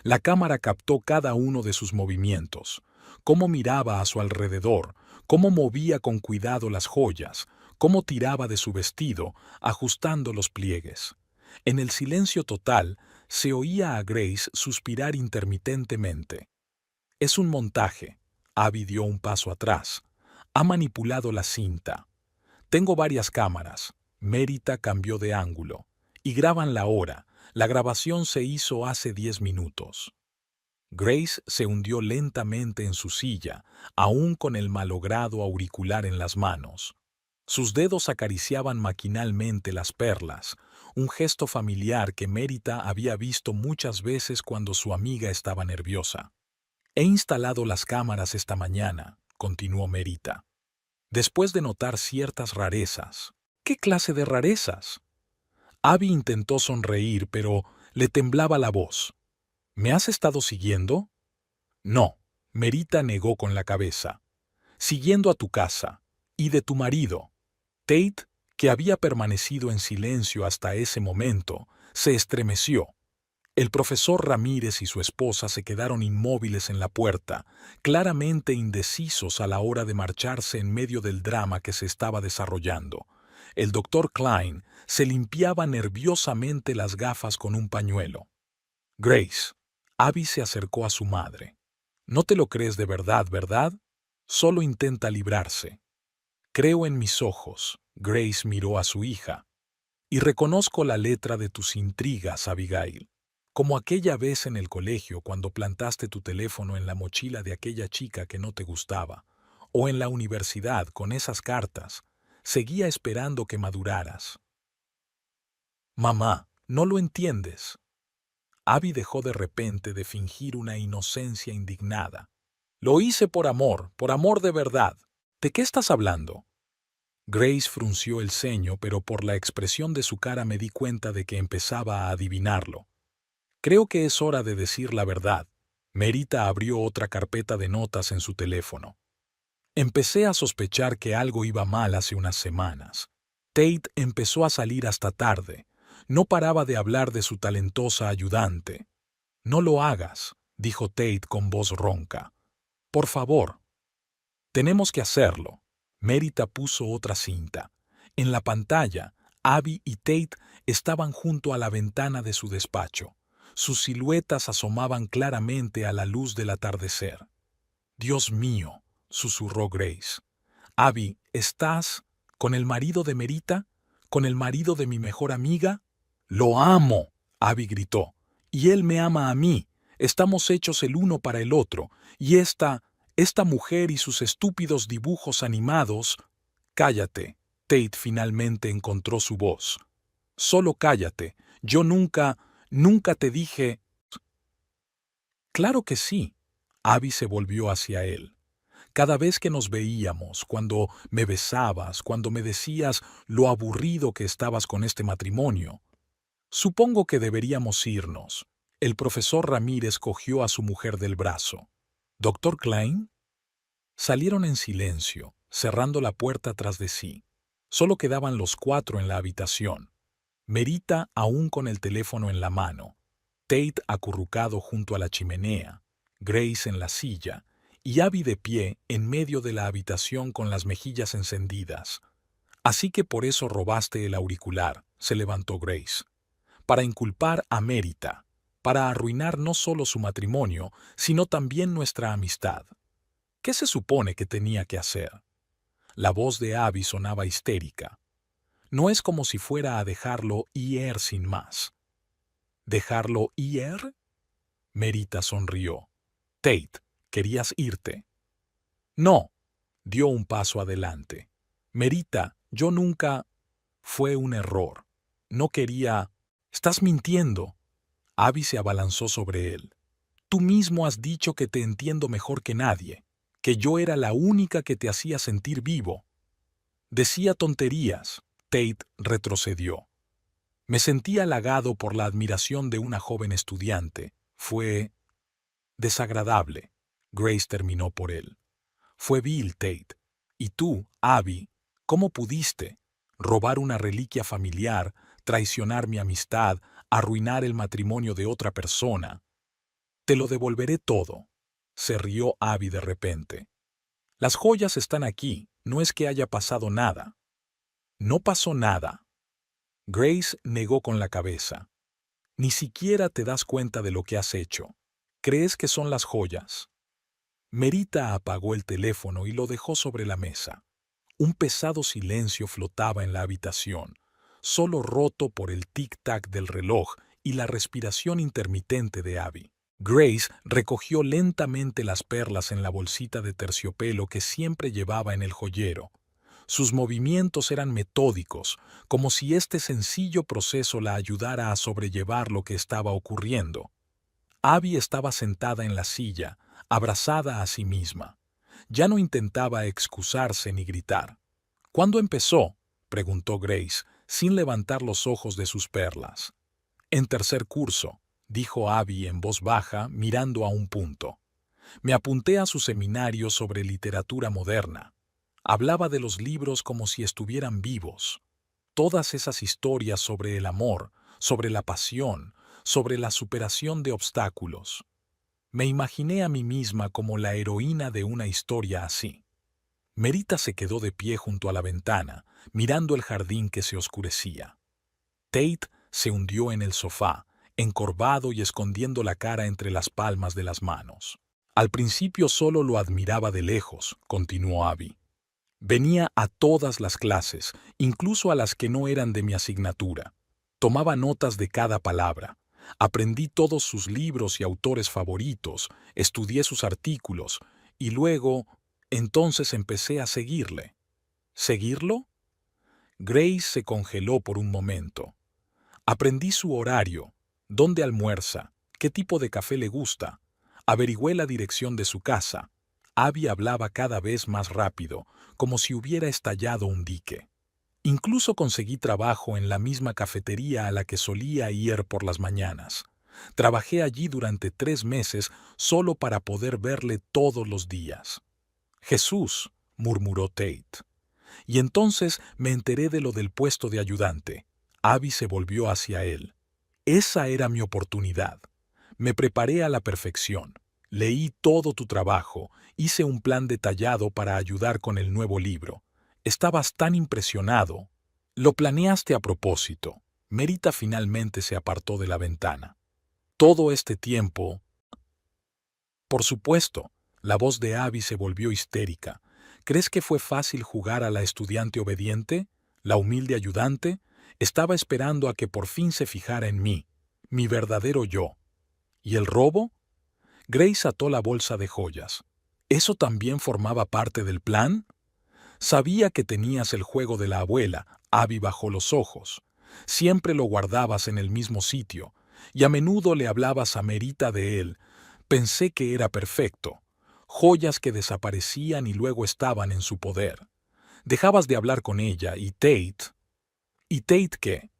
La cámara captó cada uno de sus movimientos, cómo miraba a su alrededor, cómo movía con cuidado las joyas, cómo tiraba de su vestido, ajustando los pliegues. En el silencio total, se oía a Grace suspirar intermitentemente. «Es un montaje». Abby dio un paso atrás. «Ha manipulado la cinta. Tengo varias cámaras». Merita cambió de ángulo. «Y graban la hora. La grabación se hizo hace 10 minutos». Grace se hundió lentamente en su silla, aún con el malogrado auricular en las manos. Sus dedos acariciaban maquinalmente las perlas, un gesto familiar que Merita había visto muchas veces cuando su amiga estaba nerviosa. «He instalado las cámaras esta mañana», continuó Merita, «después de notar ciertas rarezas». «¿Qué clase de rarezas?». Abby intentó sonreír, pero le temblaba la voz. «¿Me has estado siguiendo?». «No», Merita negó con la cabeza. «Siguiendo a tu casa. Y de tu marido». Tate, que había permanecido en silencio hasta ese momento, se estremeció. El profesor Ramírez y su esposa se quedaron inmóviles en la puerta, claramente indecisos a la hora de marcharse en medio del drama que se estaba desarrollando. El doctor Klein se limpiaba nerviosamente las gafas con un pañuelo. «Grace». Abby se acercó a su madre. «No te lo crees de verdad, ¿verdad? Solo intenta librarse». «Creo en mis ojos», Grace miró a su hija. «Y reconozco la letra de tus intrigas, Abigail. Como aquella vez en el colegio cuando plantaste tu teléfono en la mochila de aquella chica que no te gustaba, o en la universidad con esas cartas. Seguía esperando que maduraras». «Mamá, no lo entiendes». Abby dejó de repente de fingir una inocencia indignada. «Lo hice por amor de verdad. ¿De qué estás hablando?». Grace frunció el ceño, pero por la expresión de su cara me di cuenta de que empezaba a adivinarlo. «Creo que es hora de decir la verdad». Merita abrió otra carpeta de notas en su teléfono. «Empecé a sospechar que algo iba mal hace unas semanas. Tate empezó a salir hasta tarde. No paraba de hablar de su talentosa ayudante. No lo hagas, dijo Tate con voz ronca. Por favor. Tenemos que hacerlo. Merita puso otra cinta. En la pantalla, Abby y Tate estaban junto a la ventana de su despacho. Sus siluetas asomaban claramente a la luz del atardecer. Dios mío, susurró Grace. Abby, ¿estás con el marido de Merita? ¿Con el marido de mi mejor amiga? Lo amo, Abby gritó. Y él me ama a mí. Estamos hechos el uno para el otro. Y esta mujer y sus estúpidos dibujos animados... Cállate. Tate finalmente encontró su voz. Solo cállate. Yo nunca te dije... Claro que sí. Abby se volvió hacia él. Cada vez que nos veíamos, cuando me besabas, cuando me decías lo aburrido que estabas con este matrimonio. Supongo que deberíamos irnos. El profesor Ramírez cogió a su mujer del brazo. ¿Doctor Klein? Salieron en silencio, cerrando la puerta tras de sí. Solo quedaban los cuatro en la habitación. Merita aún con el teléfono en la mano. Tate acurrucado junto a la chimenea. Grace en la silla. Y Abby de pie en medio de la habitación con las mejillas encendidas. Así que por eso robaste el auricular, se levantó Grace. Para inculpar a Merita. Para arruinar no solo su matrimonio, sino también nuestra amistad. ¿Qué se supone que tenía que hacer? La voz de Abby sonaba histérica. No es como si fuera a dejarlo ir sin más. ¿Dejarlo ir? Merita sonrió. Tate, ¿querías irte? No. Dio un paso adelante. Merita, yo nunca... Fue un error. No quería... Estás mintiendo. Abby se abalanzó sobre él. Tú mismo has dicho que te entiendo mejor que nadie, que yo era la única que te hacía sentir vivo. Decía tonterías. Tate retrocedió. Me sentí halagado por la admiración de una joven estudiante. Fue... desagradable. Grace terminó por él. Fue vil, Tate. Y tú, Abby, ¿cómo pudiste? Robar una reliquia familiar, traicionar mi amistad, arruinar el matrimonio de otra persona. Te lo devolveré todo. Se rió Abby de repente. Las joyas están aquí, no es que haya pasado nada. No pasó nada. Grace negó con la cabeza. Ni siquiera te das cuenta de lo que has hecho. ¿Crees que son las joyas? Merita apagó el teléfono y lo dejó sobre la mesa. Un pesado silencio flotaba en la habitación, solo roto por el tic-tac del reloj y la respiración intermitente de Abby. Grace recogió lentamente las perlas en la bolsita de terciopelo que siempre llevaba en el joyero. Sus movimientos eran metódicos, como si este sencillo proceso la ayudara a sobrellevar lo que estaba ocurriendo. Abby estaba sentada en la silla, abrazada a sí misma. Ya no intentaba excusarse ni gritar. ¿Cuándo empezó?, preguntó Grace, sin levantar los ojos de sus perlas. En tercer curso, dijo Abby en voz baja, mirando a un punto. Me apunté a su seminario sobre literatura moderna. Hablaba de los libros como si estuvieran vivos. Todas esas historias sobre el amor, sobre la pasión, sobre la superación de obstáculos. Me imaginé a mí misma como la heroína de una historia así. Merita se quedó de pie junto a la ventana, mirando el jardín que se oscurecía. Tate se hundió en el sofá, encorvado y escondiendo la cara entre las palmas de las manos. Al principio solo lo admiraba de lejos, continuó Abby. Venía a todas las clases, incluso a las que no eran de mi asignatura. Tomaba notas de cada palabra. Aprendí todos sus libros y autores favoritos, estudié sus artículos, y luego, entonces empecé a seguirle. ¿Seguirlo? Grace se congeló por un momento. Aprendí su horario, dónde almuerza, qué tipo de café le gusta. Averigüé la dirección de su casa. Abby hablaba cada vez más rápido, como si hubiera estallado un dique. Incluso conseguí trabajo en la misma cafetería a la que solía ir por las mañanas. Trabajé allí durante 3 meses solo para poder verle todos los días. Jesús, murmuró Tate. Y entonces me enteré de lo del puesto de ayudante. Abby se volvió hacia él. Esa era mi oportunidad. Me preparé a la perfección. Leí todo tu trabajo, hice un plan detallado para ayudar con el nuevo libro. Estabas tan impresionado. Lo planeaste a propósito. Merita finalmente se apartó de la ventana. Todo este tiempo... Por supuesto, la voz de Abby se volvió histérica. ¿Crees que fue fácil jugar a la estudiante obediente? ¿La humilde ayudante? Estaba esperando a que por fin se fijara en mí, mi verdadero yo. ¿Y el robo? Grace ató la bolsa de joyas. ¿Eso también formaba parte del plan? Sabía que tenías el juego de la abuela, Abby bajó los ojos. Siempre lo guardabas en el mismo sitio, y a menudo le hablabas a Merita de él. Pensé que era perfecto. Joyas que desaparecían y luego estaban en su poder. Dejabas de hablar con ella y Tate... ¿Y Tate qué?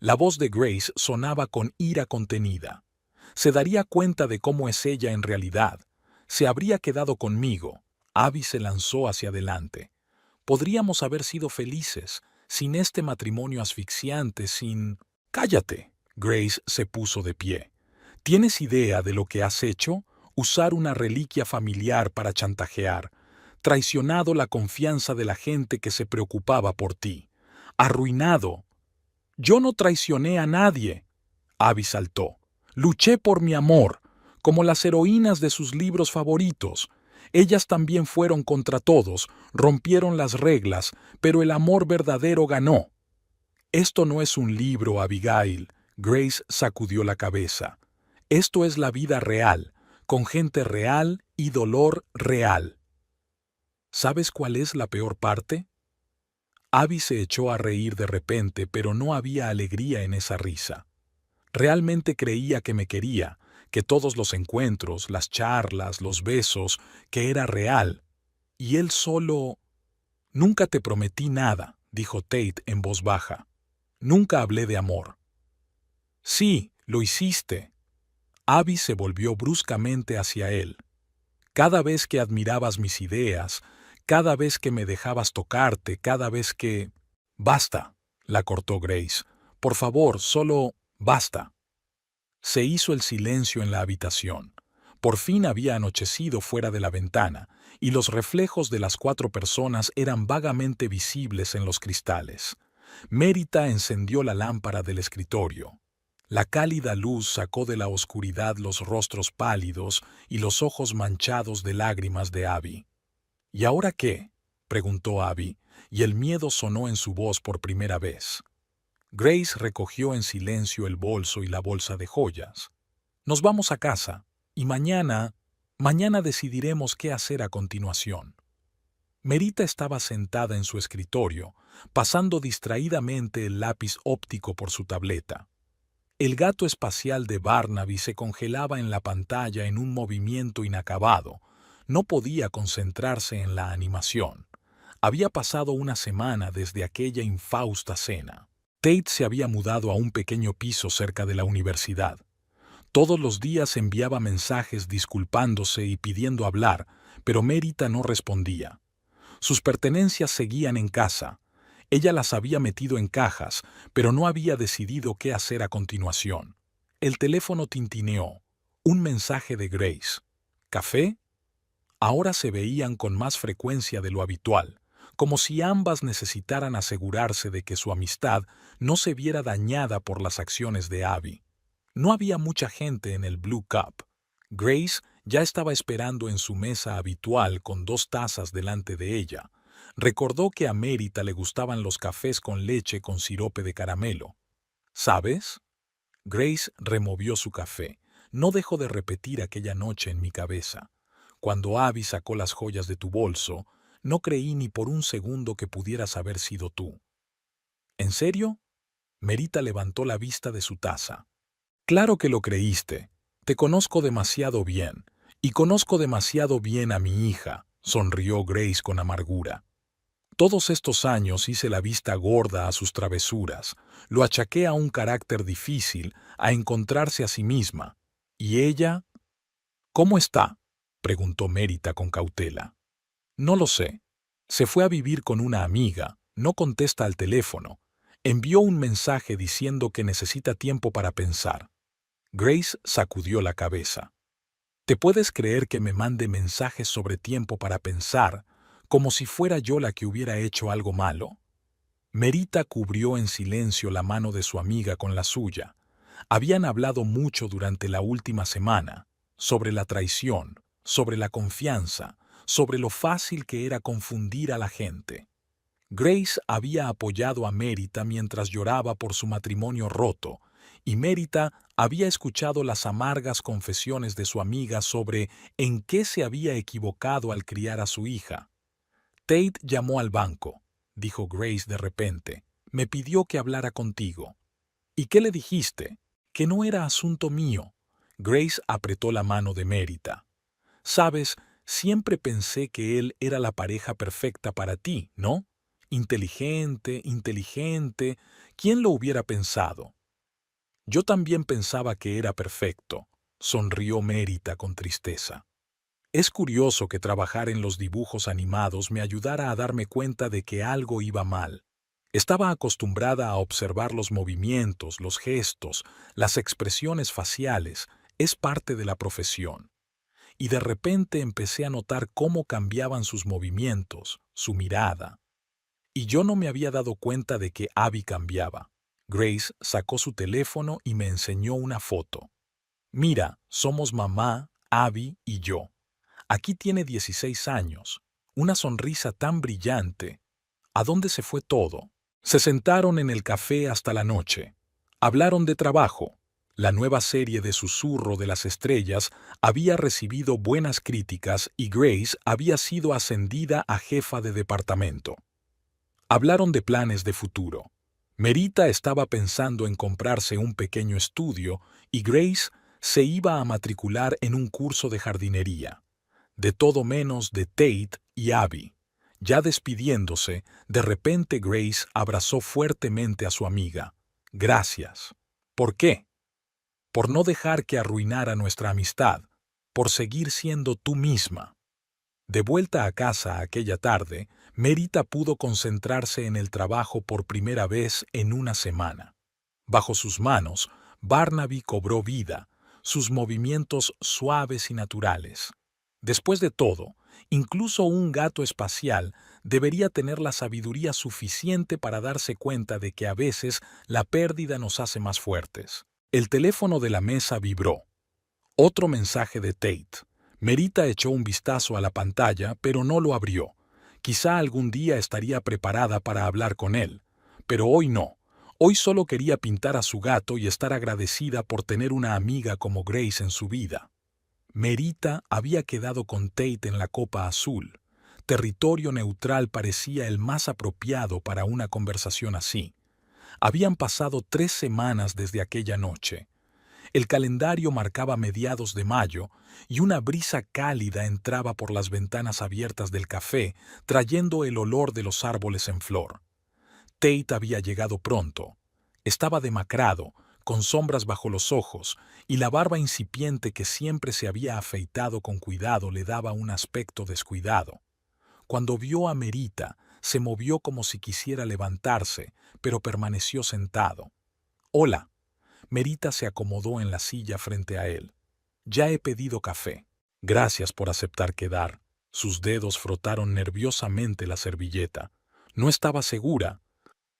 La voz de Grace sonaba con ira contenida. Se daría cuenta de cómo es ella en realidad. Se habría quedado conmigo. Abby se lanzó hacia adelante. Podríamos haber sido felices, sin este matrimonio asfixiante, sin... ¡Cállate! Grace se puso de pie. ¿Tienes idea de lo que has hecho? Usar una reliquia familiar para chantajear. Traicionado la confianza de la gente que se preocupaba por ti. Arruinado. Yo no traicioné a nadie. Abby saltó. Luché por mi amor, como las heroínas de sus libros favoritos. Ellas también fueron contra todos, rompieron las reglas, pero el amor verdadero ganó. Esto no es un libro, Abigail. Grace sacudió la cabeza. Esto es la vida real, con gente real y dolor real. ¿Sabes cuál es la peor parte? Abby se echó a reír de repente, pero no había alegría en esa risa. Realmente creía que me quería, que todos los encuentros, las charlas, los besos, que era real. Y él solo... Nunca te prometí nada, dijo Tate en voz baja. Nunca hablé de amor. Sí, lo hiciste. Abby se volvió bruscamente hacia él. Cada vez que admirabas mis ideas, cada vez que me dejabas tocarte, cada vez que... Basta, la cortó Grace. Por favor, solo basta. Se hizo el silencio en la habitación. Por fin había anochecido fuera de la ventana, y los reflejos de las 4 personas eran vagamente visibles en los cristales. Merita encendió la lámpara del escritorio. La cálida luz sacó de la oscuridad los rostros pálidos y los ojos manchados de lágrimas de Abby. ¿Y ahora qué?, preguntó Abby, y el miedo sonó en su voz por primera vez. Grace recogió en silencio el bolso y la bolsa de joyas. Nos vamos a casa, y mañana decidiremos qué hacer a continuación. Merita estaba sentada en su escritorio, pasando distraídamente el lápiz óptico por su tableta. El gato espacial de Barnaby se congelaba en la pantalla en un movimiento inacabado. No podía concentrarse en la animación. Había pasado una semana desde aquella infausta cena. Tate se había mudado a un pequeño piso cerca de la universidad. Todos los días enviaba mensajes disculpándose y pidiendo hablar, pero Merita no respondía. Sus pertenencias seguían en casa. Ella las había metido en cajas, pero no había decidido qué hacer a continuación. El teléfono tintineó. Un mensaje de Grace. ¿Café? Ahora se veían con más frecuencia de lo habitual, como si ambas necesitaran asegurarse de que su amistad no se viera dañada por las acciones de Abby. No había mucha gente en el Blue Cup. Grace ya estaba esperando en su mesa habitual con 2 tazas delante de ella. Recordó que a Merita le gustaban los cafés con leche con sirope de caramelo. ¿Sabes? Grace removió su café. No dejo de repetir aquella noche en mi cabeza. Cuando Abby sacó las joyas de tu bolso, no creí ni por un segundo que pudieras haber sido tú. ¿En serio? Merita levantó la vista de su taza. Claro que lo creíste. Te conozco demasiado bien. Y conozco demasiado bien a mi hija, sonrió Grace con amargura. Todos estos años hice la vista gorda a sus travesuras, lo achaqué a un carácter difícil, a encontrarse a sí misma. ¿Y ella? ¿Cómo está?, preguntó Merita con cautela. No lo sé. Se fue a vivir con una amiga, no contesta al teléfono. Envió un mensaje diciendo que necesita tiempo para pensar. Grace sacudió la cabeza. ¿Te puedes creer que me mande mensajes sobre tiempo para pensar, como si fuera yo la que hubiera hecho algo malo? Merita cubrió en silencio la mano de su amiga con la suya. Habían hablado mucho durante la última semana, sobre la traición, sobre la confianza, sobre lo fácil que era confundir a la gente. Grace había apoyado a Merita mientras lloraba por su matrimonio roto, y Merita había escuchado las amargas confesiones de su amiga sobre en qué se había equivocado al criar a su hija. Tate llamó al banco, dijo Grace de repente. Me pidió que hablara contigo. ¿Y qué le dijiste? Que no era asunto mío. Grace apretó la mano de Merita. Sabes, siempre pensé que él era la pareja perfecta para ti, ¿no? Inteligente, inteligente. ¿Quién lo hubiera pensado? Yo también pensaba que era perfecto, sonrió Merita con tristeza. Es curioso que trabajar en los dibujos animados me ayudara a darme cuenta de que algo iba mal. Estaba acostumbrada a observar los movimientos, los gestos, las expresiones faciales, es parte de la profesión. Y de repente empecé a notar cómo cambiaban sus movimientos, su mirada. Y yo no me había dado cuenta de que Abby cambiaba. Grace sacó su teléfono y me enseñó una foto. Mira, somos mamá, Abby y yo. Aquí tiene 16 años. Una sonrisa tan brillante. ¿A dónde se fue todo? Se sentaron en el café hasta la noche. Hablaron de trabajo. La nueva serie de Susurro de las Estrellas había recibido buenas críticas y Grace había sido ascendida a jefa de departamento. Hablaron de planes de futuro. Merita estaba pensando en comprarse un pequeño estudio y Grace se iba a matricular en un curso de jardinería. De todo menos de Tate y Abby. Ya despidiéndose, de repente Grace abrazó fuertemente a su amiga. Gracias. ¿Por qué? Por no dejar que arruinara nuestra amistad, por seguir siendo tú misma. De vuelta a casa aquella tarde, Merita pudo concentrarse en el trabajo por primera vez en una semana. Bajo sus manos, Barnaby cobró vida, sus movimientos suaves y naturales. Después de todo, incluso un gato espacial debería tener la sabiduría suficiente para darse cuenta de que a veces la pérdida nos hace más fuertes. El teléfono de la mesa vibró. Otro mensaje de Tate. Merita echó un vistazo a la pantalla, pero no lo abrió. Quizá algún día estaría preparada para hablar con él, pero hoy no. Hoy solo quería pintar a su gato y estar agradecida por tener una amiga como Grace en su vida. Merita había quedado con Tate en la Copa Azul. Territorio neutral parecía el más apropiado para una conversación así. Habían pasado 3 semanas desde aquella noche. El calendario marcaba mediados de mayo y una brisa cálida entraba por las ventanas abiertas del café, trayendo el olor de los árboles en flor. Tate había llegado pronto. Estaba demacrado, con sombras bajo los ojos, y la barba incipiente que siempre se había afeitado con cuidado le daba un aspecto descuidado. Cuando vio a Merita, se movió como si quisiera levantarse, pero permaneció sentado. «Hola». Merita se acomodó en la silla frente a él. «Ya he pedido café». «Gracias por aceptar quedar». Sus dedos frotaron nerviosamente la servilleta. No estaba segura.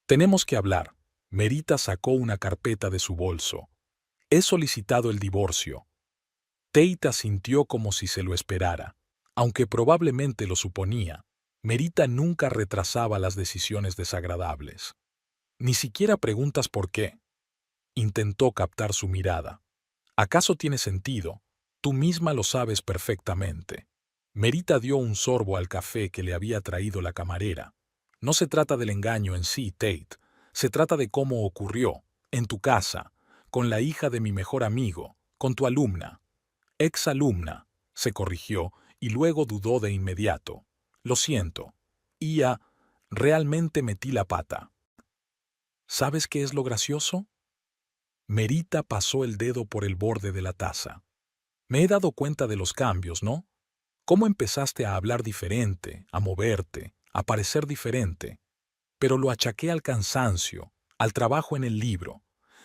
«Tenemos que hablar». Merita sacó una carpeta de su bolso. «He solicitado el divorcio». Tate asintió como si se lo esperara. Aunque probablemente lo suponía, Merita nunca retrasaba las decisiones desagradables. «Ni siquiera preguntas por qué». Intentó captar su mirada. «¿Acaso tiene sentido? Tú misma lo sabes perfectamente». Merita dio un sorbo al café que le había traído la camarera. «No se trata del engaño en sí, Tate. Se trata de cómo ocurrió, en tu casa, con la hija de mi mejor amigo, con tu alumna». «Ex-alumna», se corrigió y luego dudó de inmediato. «Lo siento. Realmente metí la pata». ¿Sabes qué es lo gracioso? Merita pasó el dedo por el borde de la taza. Me he dado cuenta de los cambios, ¿no? Cómo empezaste a hablar diferente, a moverte, a parecer diferente, pero lo achaqué al cansancio, al trabajo en el libro,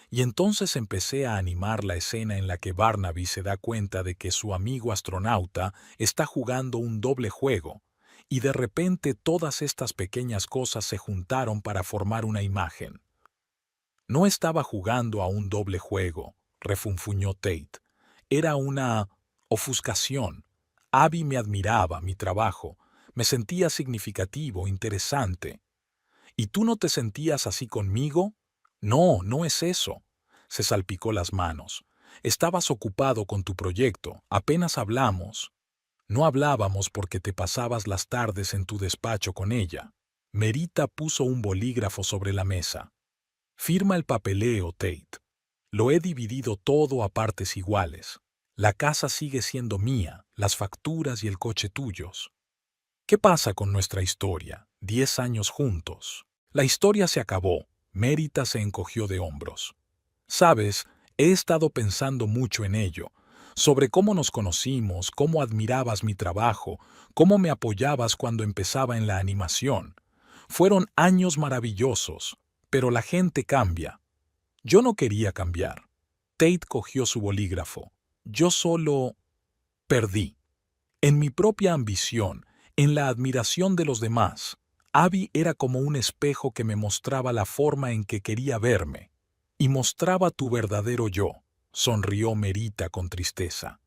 y entonces empecé a animar la escena en la que Barnaby se da cuenta de que su amigo astronauta está jugando un doble juego, y de repente todas estas pequeñas cosas se juntaron para formar una imagen. No estaba jugando a un doble juego, refunfuñó Tate. Era una ofuscación. Abby me admiraba, mi trabajo. Me sentía significativo, interesante. ¿Y tú no te sentías así conmigo? No, no es eso. Se salpicó las manos. Estabas ocupado con tu proyecto, apenas hablamos. No hablábamos porque te pasabas las tardes en tu despacho con ella. Merita puso un bolígrafo sobre la mesa. Firma el papeleo, Tate. Lo he dividido todo a partes iguales. La casa sigue siendo mía, las facturas y el coche tuyos. ¿Qué pasa con nuestra historia? 10 años juntos. La historia se acabó. Mérita se encogió de hombros. Sabes, he estado pensando mucho en ello, sobre cómo nos conocimos, cómo admirabas mi trabajo, cómo me apoyabas cuando empezaba en la animación. Fueron años maravillosos, pero la gente cambia. Yo no quería cambiar. Tate cogió su bolígrafo. Yo solo perdí. En mi propia ambición, en la admiración de los demás, Abby era como un espejo que me mostraba la forma en que quería verme. Y mostraba tu verdadero yo, sonrió Merita con tristeza.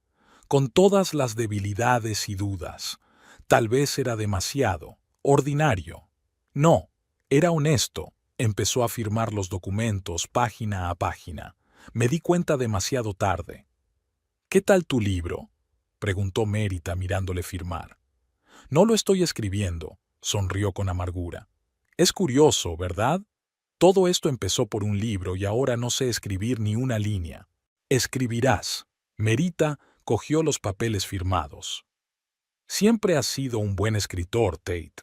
Con todas las debilidades y dudas. Tal vez era demasiado, ordinario. No, era honesto. Empezó a firmar los documentos página a página. Me di cuenta demasiado tarde. ¿Qué tal tu libro?, preguntó Mérita mirándole firmar. No lo estoy escribiendo, sonrió con amargura. Es curioso, ¿verdad? Todo esto empezó por un libro y ahora no sé escribir ni una línea. Escribirás. Merita cogió los papeles firmados. Siempre has sido un buen escritor, Tate.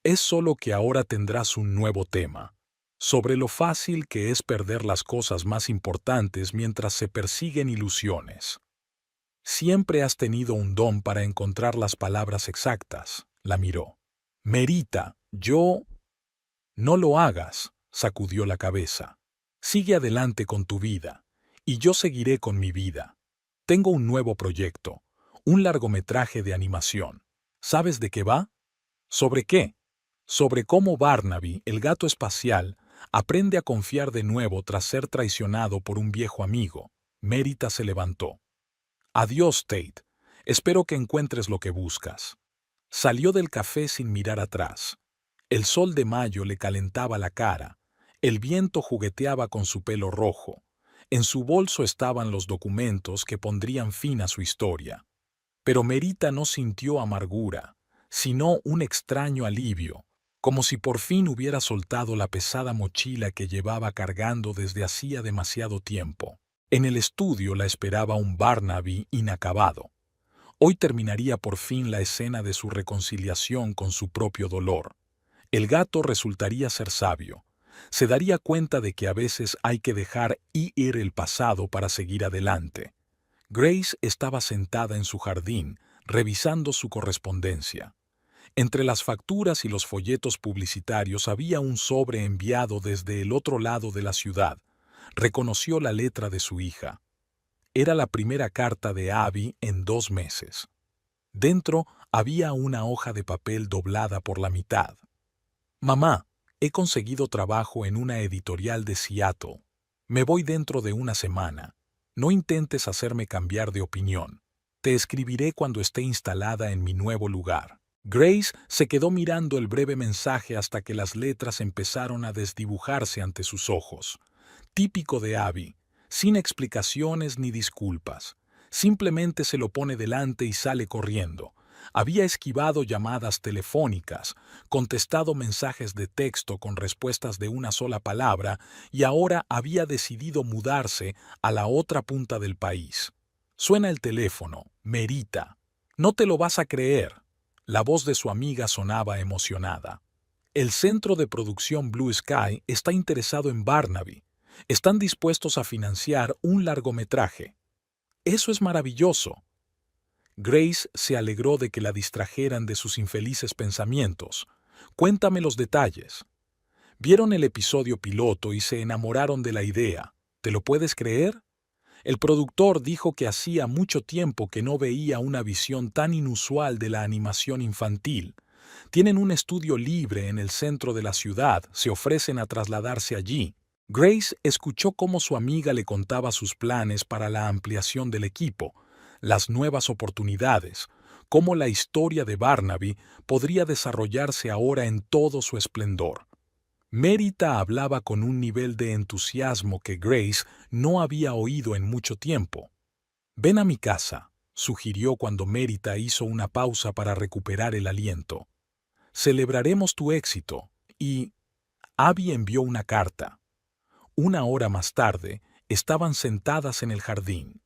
Es solo que ahora tendrás un nuevo tema, sobre lo fácil que es perder las cosas más importantes mientras se persiguen ilusiones. Siempre has tenido un don para encontrar las palabras exactas, la miró. Merita, yo... No lo hagas, sacudió la cabeza. Sigue adelante con tu vida, y yo seguiré con mi vida. Tengo un nuevo proyecto, un largometraje de animación. ¿Sabes de qué va? ¿Sobre qué? Sobre cómo Barnaby, el gato espacial, aprende a confiar de nuevo tras ser traicionado por un viejo amigo. Mérita se levantó. Adiós, Tate. Espero que encuentres lo que buscas. Salió del café sin mirar atrás. El sol de mayo le calentaba la cara. El viento jugueteaba con su pelo rojo. En su bolso estaban los documentos que pondrían fin a su historia. Pero Merita no sintió amargura, sino un extraño alivio, como si por fin hubiera soltado la pesada mochila que llevaba cargando desde hacía demasiado tiempo. En el estudio la esperaba un Barnaby inacabado. Hoy terminaría por fin la escena de su reconciliación con su propio dolor. El gato resultaría ser sabio. Se daría cuenta de que a veces hay que dejar ir el pasado para seguir adelante. Grace estaba sentada en su jardín, revisando su correspondencia. Entre las facturas y los folletos publicitarios había un sobre enviado desde el otro lado de la ciudad. Reconoció la letra de su hija. Era la primera carta de Abby en 2 meses. Dentro había una hoja de papel doblada por la mitad. Mamá, he conseguido trabajo en una editorial de Seattle. Me voy dentro de una semana. No intentes hacerme cambiar de opinión. Te escribiré cuando esté instalada en mi nuevo lugar. Grace se quedó mirando el breve mensaje hasta que las letras empezaron a desdibujarse ante sus ojos. Típico de Abby, sin explicaciones ni disculpas. Simplemente se lo pone delante y sale corriendo. Había esquivado llamadas telefónicas, contestado mensajes de texto con respuestas de una sola palabra y ahora había decidido mudarse a la otra punta del país. Suena el teléfono. Merita. No te lo vas a creer. La voz de su amiga sonaba emocionada. El centro de producción Blue Sky está interesado en Barnaby. Están dispuestos a financiar un largometraje. Eso es maravilloso. Grace se alegró de que la distrajeran de sus infelices pensamientos. Cuéntame los detalles. Vieron el episodio piloto y se enamoraron de la idea. ¿Te lo puedes creer? El productor dijo que hacía mucho tiempo que no veía una visión tan inusual de la animación infantil. Tienen un estudio libre en el centro de la ciudad, se ofrecen a trasladarse allí. Grace escuchó cómo su amiga le contaba sus planes para la ampliación del equipo, las nuevas oportunidades, cómo la historia de Barnaby podría desarrollarse ahora en todo su esplendor. Mérita hablaba con un nivel de entusiasmo que Grace no había oído en mucho tiempo. «Ven a mi casa», sugirió cuando Mérita hizo una pausa para recuperar el aliento. «Celebraremos tu éxito». Y Abby envió una carta. Una hora más tarde, estaban sentadas en el jardín.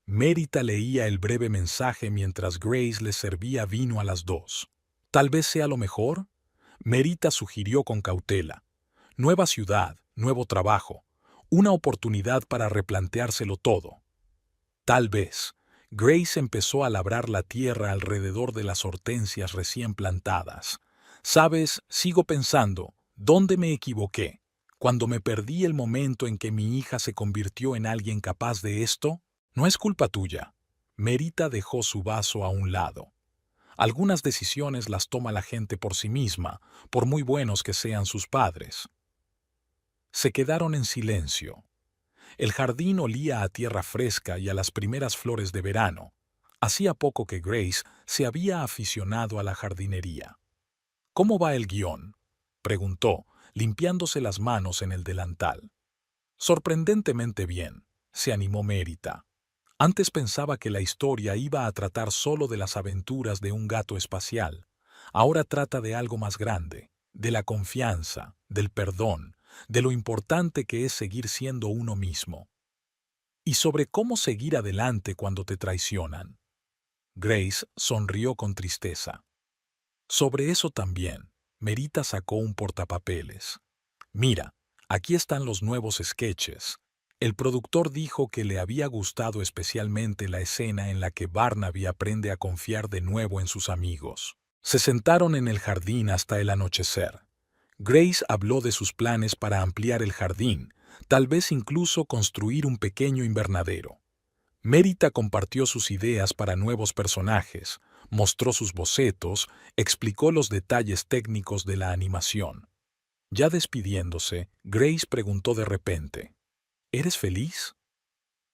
Mérita leía el breve mensaje mientras Grace les servía vino a las dos. «Tal vez sea lo mejor», Mérita sugirió con cautela. «Nueva ciudad, nuevo trabajo, una oportunidad para replanteárselo todo». Tal vez. Grace empezó a labrar la tierra alrededor de las hortensias recién plantadas. «Sabes, sigo pensando, ¿dónde me equivoqué? Cuando me perdí el momento en que mi hija se convirtió en alguien capaz de esto, no es culpa tuya». Mérita dejó su vaso a un lado. Algunas decisiones las toma la gente por sí misma, por muy buenos que sean sus padres. Se quedaron en silencio. El jardín olía a tierra fresca y a las primeras flores de verano. Hacía poco que Grace se había aficionado a la jardinería. «¿Cómo va el guión?», preguntó, limpiándose las manos en el delantal. «Sorprendentemente bien», se animó Mérita. Antes pensaba que la historia iba a tratar solo de las aventuras de un gato espacial. Ahora trata de algo más grande, de la confianza, del perdón, de lo importante que es seguir siendo uno mismo. Y sobre cómo seguir adelante cuando te traicionan. Grace sonrió con tristeza. Sobre eso también, Mérita sacó un portapapeles. «Mira, aquí están los nuevos sketches». El productor dijo que le había gustado especialmente la escena en la que Barnaby aprende a confiar de nuevo en sus amigos. Se sentaron en el jardín hasta el anochecer. Grace habló de sus planes para ampliar el jardín, tal vez incluso construir un pequeño invernadero. Mérita compartió sus ideas para nuevos personajes, mostró sus bocetos, explicó los detalles técnicos de la animación. Ya despidiéndose, Grace preguntó de repente: «¿Eres feliz?».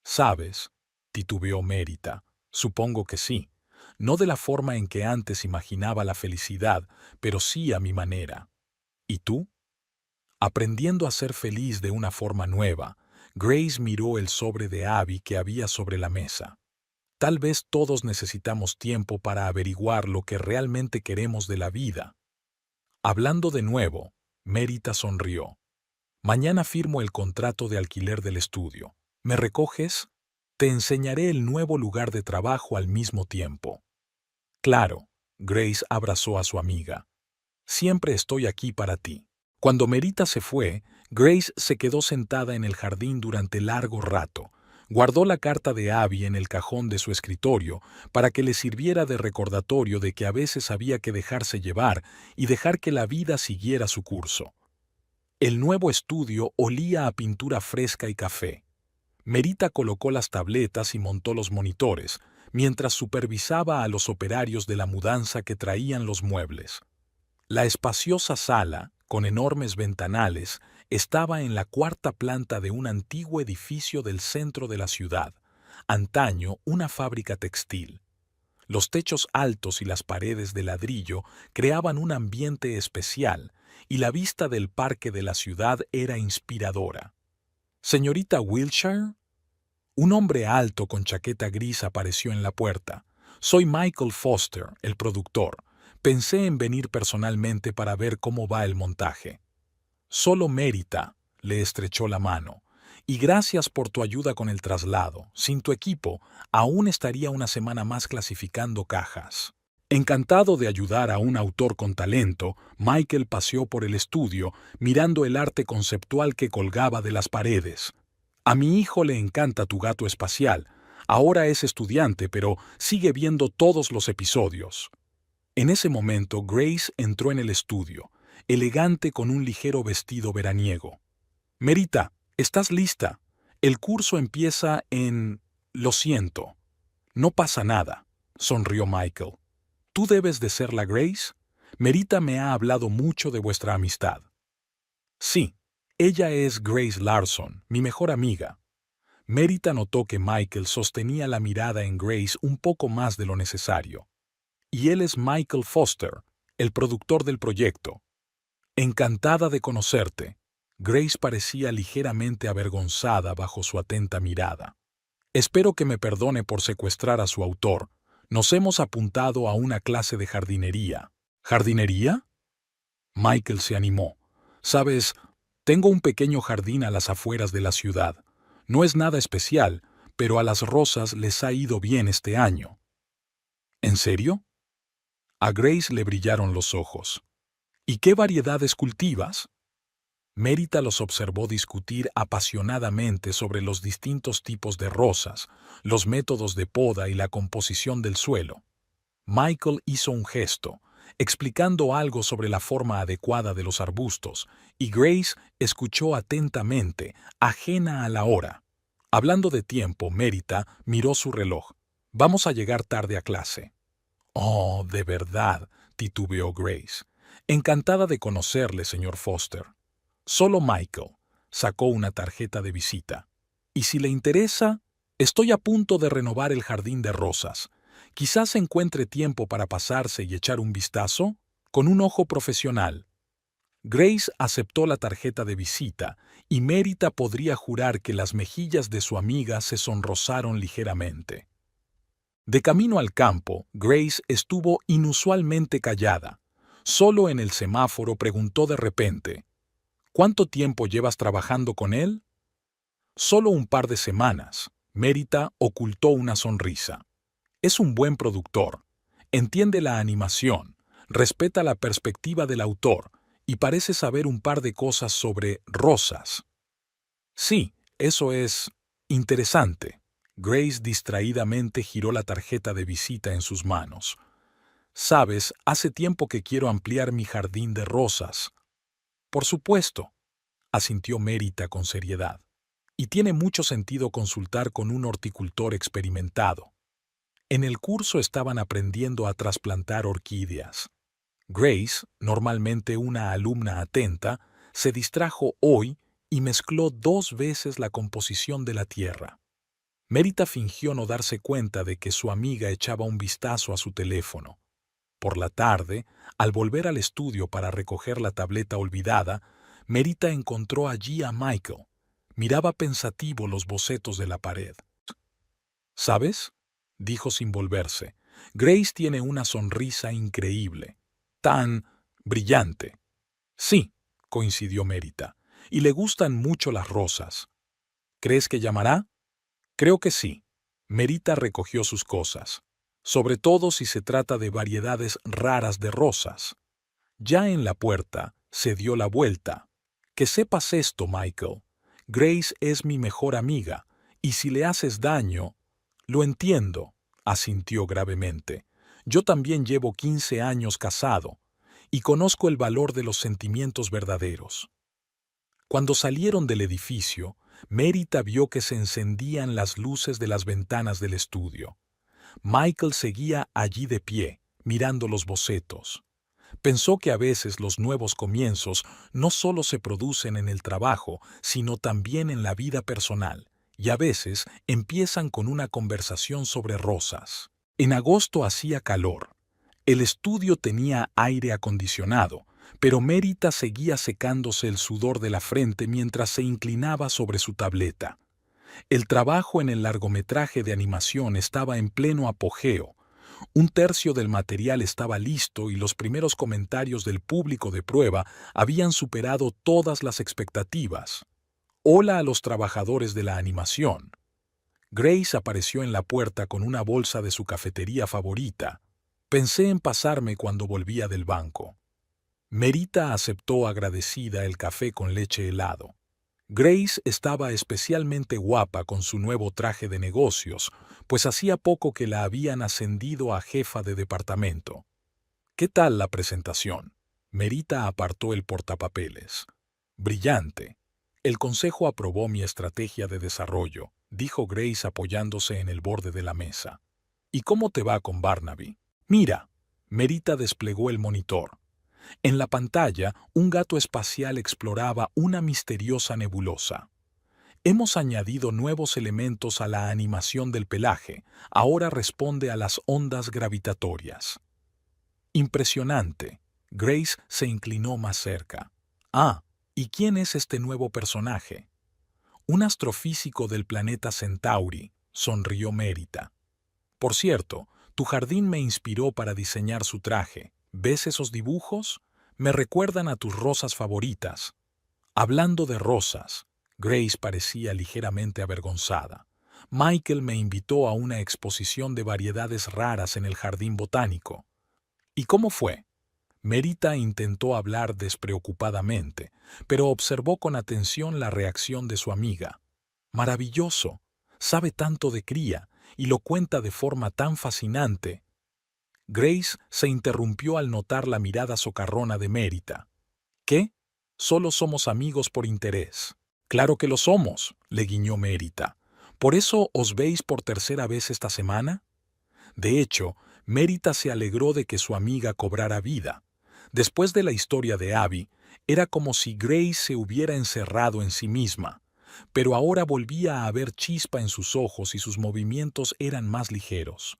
«¿Sabes?», titubeó Mérita. «Supongo que sí. No de la forma en que antes imaginaba la felicidad, pero sí a mi manera». «¿Y tú?». Aprendiendo a ser feliz de una forma nueva, Grace miró el sobre de Abby que había sobre la mesa. «Tal vez todos necesitamos tiempo para averiguar lo que realmente queremos de la vida». Hablando de nuevo, Mérita sonrió. «Mañana firmo el contrato de alquiler del estudio. ¿Me recoges? Te enseñaré el nuevo lugar de trabajo al mismo tiempo». «Claro», Grace abrazó a su amiga. «Siempre estoy aquí para ti». Cuando Mérita se fue, Grace se quedó sentada en el jardín durante largo rato. Guardó la carta de Abby en el cajón de su escritorio para que le sirviera de recordatorio de que a veces había que dejarse llevar y dejar que la vida siguiera su curso. El nuevo estudio olía a pintura fresca y café. Mérita colocó las tabletas y montó los monitores, mientras supervisaba a los operarios de la mudanza que traían los muebles. La espaciosa sala, con enormes ventanales, estaba en la cuarta planta de un antiguo edificio del centro de la ciudad, antaño una fábrica textil. Los techos altos y las paredes de ladrillo creaban un ambiente especial, y la vista del parque de la ciudad era inspiradora. «¿Señorita Wilshire?». Un hombre alto con chaqueta gris apareció en la puerta. «Soy Michael Foster, el productor. Pensé en venir personalmente para ver cómo va el montaje». «Solo Mérita», le estrechó la mano. «Y gracias por tu ayuda con el traslado. Sin tu equipo, aún estaría una semana más clasificando cajas». Encantado de ayudar a un autor con talento, Michael paseó por el estudio, mirando el arte conceptual que colgaba de las paredes. «A mi hijo le encanta tu gato espacial. Ahora es estudiante, pero sigue viendo todos los episodios». En ese momento, Grace entró en el estudio, elegante con un ligero vestido veraniego. «Merita, ¿estás lista? El curso empieza en... Lo siento. No pasa nada», sonrió Michael. «¿Tú debes de ser la Grace? Merita me ha hablado mucho de vuestra amistad». «Sí, ella es Grace Larson, mi mejor amiga». Merita notó que Michael sostenía la mirada en Grace un poco más de lo necesario. «Y él es Michael Foster, el productor del proyecto». «Encantada de conocerte». Grace parecía ligeramente avergonzada bajo su atenta mirada. «Espero que me perdone por secuestrar a su autor. Nos hemos apuntado a una clase de jardinería». «¿Jardinería?». Michael se animó. «Sabes, tengo un pequeño jardín a las afueras de la ciudad. No es nada especial, pero a las rosas les ha ido bien este año». «¿En serio?». A Grace le brillaron los ojos. «¿Y qué variedades cultivas?». Merita los observó discutir apasionadamente sobre los distintos tipos de rosas, los métodos de poda y la composición del suelo. Michael hizo un gesto, explicando algo sobre la forma adecuada de los arbustos, y Grace escuchó atentamente, ajena a la hora. Hablando de tiempo, Merita miró su reloj. «Vamos a llegar tarde a clase». «Oh, de verdad», titubeó Grace. «Encantada de conocerle, señor Foster». Solo Michael sacó una tarjeta de visita. «Y si le interesa, estoy a punto de renovar el jardín de rosas. Quizás encuentre tiempo para pasarse y echar un vistazo con un ojo profesional». Grace aceptó la tarjeta de visita y Merita podría jurar que las mejillas de su amiga se sonrosaron ligeramente. De camino al campo, Grace estuvo inusualmente callada. Solo en el semáforo preguntó de repente: «¿Cuánto tiempo llevas trabajando con él?». «Solo un par de semanas». Merita ocultó una sonrisa. «Es un buen productor. Entiende la animación, respeta la perspectiva del autor y parece saber un par de cosas sobre rosas». «Sí, eso es interesante». Grace distraídamente giró la tarjeta de visita en sus manos. «Sabes, hace tiempo que quiero ampliar mi jardín de rosas». «Por supuesto», asintió Merita con seriedad. «Y tiene mucho sentido consultar con un horticultor experimentado». En el curso estaban aprendiendo a trasplantar orquídeas. Grace, normalmente una alumna atenta, se distrajo hoy y mezcló 2 veces la composición de la tierra. Merita fingió no darse cuenta de que su amiga echaba un vistazo a su teléfono. Por la tarde, al volver al estudio para recoger la tableta olvidada, Merita encontró allí a Michael. Miraba pensativo los bocetos de la pared. «¿Sabes?», dijo sin volverse. «Grace tiene una sonrisa increíble. Tan brillante». «Sí», coincidió Merita, «y le gustan mucho las rosas». «¿Crees que llamará?». «Creo que sí». Merita recogió sus cosas, sobre todo si se trata de variedades raras de rosas. Ya en la puerta, se dio la vuelta. «Que sepas esto, Michael. Grace es mi mejor amiga, y si le haces daño...». «Lo entiendo», asintió gravemente. «Yo también llevo 15 años casado, y conozco el valor de los sentimientos verdaderos». Cuando salieron del edificio, Merita vio que se encendían las luces de las ventanas del estudio. Michael seguía allí de pie, mirando los bocetos. Pensó que a veces los nuevos comienzos no solo se producen en el trabajo, sino también en la vida personal, y a veces empiezan con una conversación sobre rosas. En agosto hacía calor. El estudio tenía aire acondicionado, pero Merita seguía secándose el sudor de la frente mientras se inclinaba sobre su tableta. El trabajo en el largometraje de animación estaba en pleno apogeo. 1/3 del material estaba listo y los primeros comentarios del público de prueba habían superado todas las expectativas. «Hola a los trabajadores de la animación». Grace apareció en la puerta con una bolsa de su cafetería favorita. «Pensé en pasarme cuando volvía del banco». Merita aceptó agradecida el café con leche helado. Grace estaba especialmente guapa con su nuevo traje de negocios, pues hacía poco que la habían ascendido a jefa de departamento. ¿Qué tal la presentación? Merita apartó el portapapeles. Brillante. El consejo aprobó mi estrategia de desarrollo, dijo Grace apoyándose en el borde de la mesa. ¿Y cómo te va con Barnaby? Mira. Merita desplegó el monitor. En la pantalla, un gato espacial exploraba una misteriosa nebulosa. Hemos añadido nuevos elementos a la animación del pelaje. Ahora responde a las ondas gravitatorias. Impresionante. Grace se inclinó más cerca. Ah, ¿y quién es este nuevo personaje? Un astrofísico del planeta Centauri, sonrió Merita. Por cierto, tu jardín me inspiró para diseñar su traje. ¿Ves esos dibujos? Me recuerdan a tus rosas favoritas. Hablando de rosas, Grace parecía ligeramente avergonzada. Michael me invitó a una exposición de variedades raras en el jardín botánico. ¿Y cómo fue? Merita intentó hablar despreocupadamente, pero observó con atención la reacción de su amiga. Maravilloso. Sabe tanto de cría y lo cuenta de forma tan fascinante. Grace se interrumpió al notar la mirada socarrona de Merita. ¿Qué? Solo somos amigos por interés. Claro que lo somos, le guiñó Merita. ¿Por eso os veis por tercera vez esta semana? De hecho, Merita se alegró de que su amiga cobrara vida. Después de la historia de Abby, era como si Grace se hubiera encerrado en sí misma, pero ahora volvía a haber chispa en sus ojos y sus movimientos eran más ligeros.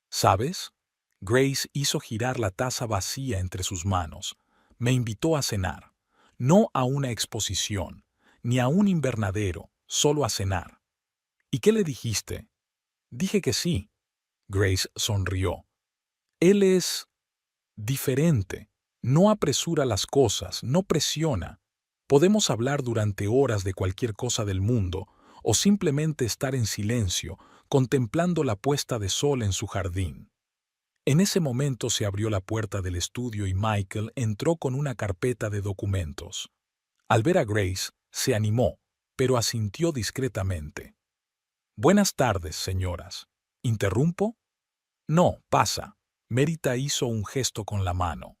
¿Sabes? Grace hizo girar la taza vacía entre sus manos. Me invitó a cenar. No a una exposición, ni a un invernadero, solo a cenar. ¿Y qué le dijiste? Dije que sí. Grace sonrió. Él es diferente. No apresura las cosas, no presiona. Podemos hablar durante horas de cualquier cosa del mundo, o simplemente estar en silencio, contemplando la puesta de sol en su jardín. En ese momento se abrió la puerta del estudio y Michael entró con una carpeta de documentos. Al ver a Grace, se animó, pero asintió discretamente. Buenas tardes, señoras. ¿Interrumpo? No, pasa. Merita hizo un gesto con la mano.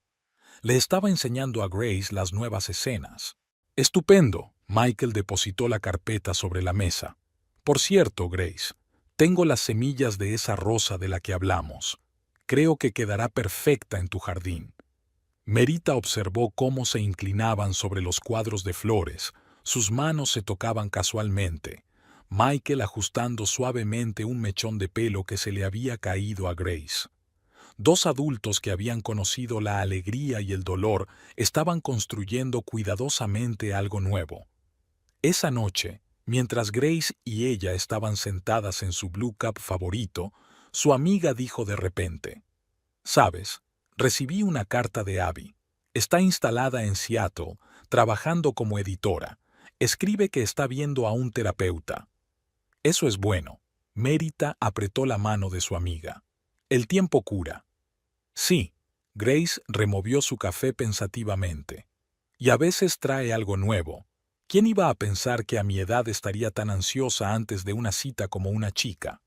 Le estaba enseñando a Grace las nuevas escenas. Estupendo. Michael depositó la carpeta sobre la mesa. Por cierto, Grace, tengo las semillas de esa rosa de la que hablamos. Creo que quedará perfecta en tu jardín. Merita observó cómo se inclinaban sobre los cuadros de flores. Sus manos se tocaban casualmente. Michael ajustando suavemente un mechón de pelo que se le había caído a Grace. Dos adultos que habían conocido la alegría y el dolor estaban construyendo cuidadosamente algo nuevo. Esa noche, mientras Grace y ella estaban sentadas en su Blue Cap favorito, su amiga dijo de repente, «¿Sabes? Recibí una carta de Abby. Está instalada en Seattle, trabajando como editora. Escribe que está viendo a un terapeuta». Eso es bueno. Merita apretó la mano de su amiga. El tiempo cura. Sí. Grace removió su café pensativamente. Y a veces trae algo nuevo. ¿Quién iba a pensar que a mi edad estaría tan ansiosa antes de una cita como una chica?